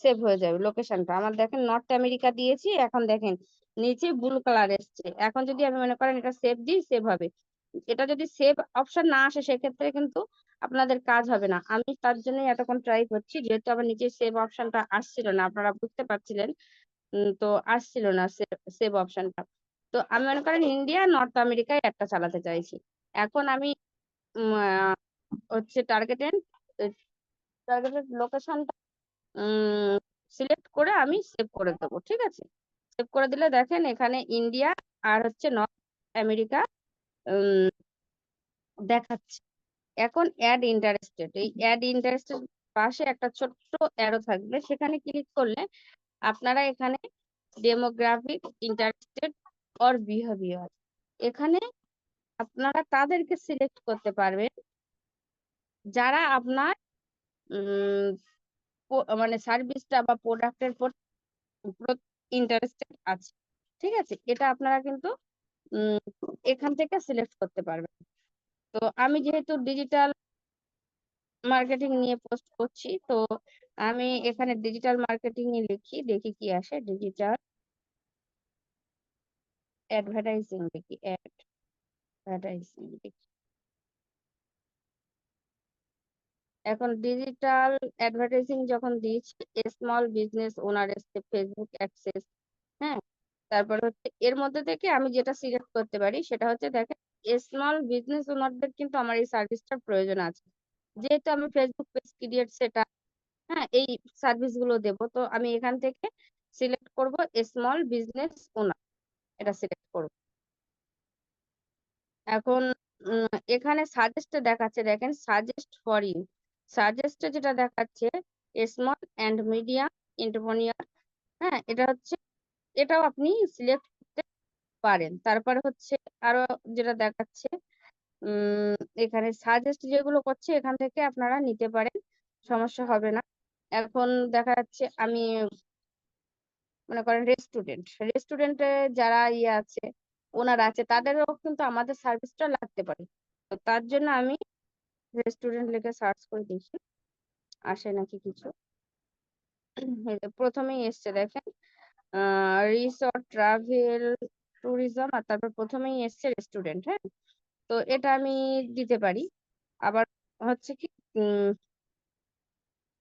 সেভ হয়ে যাবে। লোকেশনটা আমার দেখেন নর্থ আমেরিকা দিয়েছি, এখন দেখেন নিচে ব্লু কালার এসছে। এখন যদি আমি মনে করেন এটা সেভ দিই, সেভ হবে। এটা যদি সেভ অপশন না আসে সেক্ষেত্রে কিন্তু আপনাদের কাজ হবে না। আমি তার জন্য এতক্ষণ ট্রাই করছি, যেহেতু আমার নিচে সেভ অপশনটা আসছিল না, আপনারা বুঝতে পারছিলেন। তো আসছিল না সেভ অপশনটা। তো আমি মনে করেন ইন্ডিয়া নর্থ আমেরিকায় একটা চালাতে চাইছি। এখন আমি হচ্ছে টার্গেটেড লোকেশনটা সিলেক্ট করে আমি সেভ করে দেবো। ঠিক আছে, সেভ করে দিলে দেখেন এখানে ইন্ডিয়া আর হচ্ছে নর্থ আমেরিকা দেখাচ্ছে। এখন অ্যাড ইন্টারেস্টেড, এই অ্যাড ইন্টারেস্টেড পাশে একটা ছোট্ট অ্যারো থাকবে, সেখানে ক্লিক করলে আপনারা এখানে ডেমোগ্রাফিক ইন্টারেস্টেড অর বিহেভিয়ার, এখানে আপনারা তাদেরকে সিলেক্ট করতে পারবেন যারা আপনার মানে সার্ভিসটা বা প্রোডাক্টের ইন্টারেস্টেড আছে। ঠিক আছে, এটা আপনারা কিন্তু এখান থেকে সিলেক্ট করতে পারবেন। তো আমি যেহেতু ডিজিটাল মার্কেটিং নিয়ে পোস্ট করছি, তো আমি এখানে ডিজিটাল মার্কেটিং এ লিখি, দেখি কি আসে। ডিজিটাল অ্যাডভার্টাইজিং দেখি, অ্যাডভার্টাইজিং দেখি। এখন ডিজিটাল অ্যাডভার্টাইজিং যখন দিয়েছি, স্মল বিজনেস ওনার এসছে, ফেসবুক অ্যাক্সেস। হ্যাঁ, তারপর হচ্ছে এর মধ্যে থেকে আমি যেটা সিলেক্ট করতে পারি সেটা হচ্ছে দেখেন স্মল বিজনেস ওনারদের কিন্তু আমার এই সার্ভিসটার প্রয়োজন আছে। যেহেতু আমি ফেসবুক পেজ ক্রিয়েট সেটা, হ্যাঁ, এই সার্ভিস গুলো দেবো, তো আমি এখান থেকে সিলেক্ট করব স্মল বিজনেস ওনার, এটা সিলেক্ট করব। এখন এখানে সাজেস্টে দেখাচ্ছে, দেখেন সাজেস্ট ফর ইউ, সাজেস্টে যেটা দেখাচ্ছে স্মল অ্যান্ড মিডিয়াম এন্টারপ্রেনিউর। হ্যাঁ, এটা হচ্ছে, এটাও আপনি সিলেক্ট করতে পারেন। তারপরে হচ্ছে আরো যেটা দেখাচ্ছে এখানে সাজেস্ট যেগুলো করছে এখান থেকে আপনারা নিতে পারেন, সমস্যা হবে না। এখন দেখা যাচ্ছে আমি মনে করেন রেস্টুরেন্টে যারা ইয়ে আছে, ওনার আছে, তাদেরও কিন্তু আমাদের সার্ভিসটা লাগতে পারে। তো তার জন্য আমি রেস্টুরেন্ট লিখে সার্চ করে দেখি আসে নাকি কিছু। এই যে প্রথমেই এসছে দেখেন রিসর্ট, ট্রাভেল, ট্যুরিজম, আর তারপর প্রথমেই এসছে রেস্টুরেন্ট। হ্যাঁ, তো এটা আমি দিতে পারি। আবার হচ্ছে কি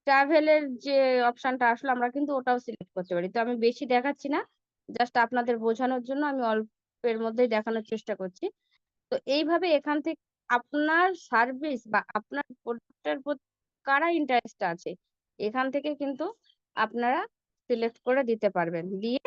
ট্রাভেলের যে অপশনটা আসলে আমরা কিন্তু ওটাও সিলেক্ট করতে পারি। তো আমি বেশি দেখাচ্ছি না, জাস্ট আপনাদের বোঝানোর জন্য আমি অল্পের মধ্যেই দেখানোর চেষ্টা করছি। তো এইভাবে এখান থেকে আপনার সার্ভিস বা আপনার প্রোডাক্টের প্রতি কারা ইন্টারেস্ট আছে, এখান থেকে কিন্তু আপনারা সিলেক্ট করে দিতে পারবেন, দিয়ে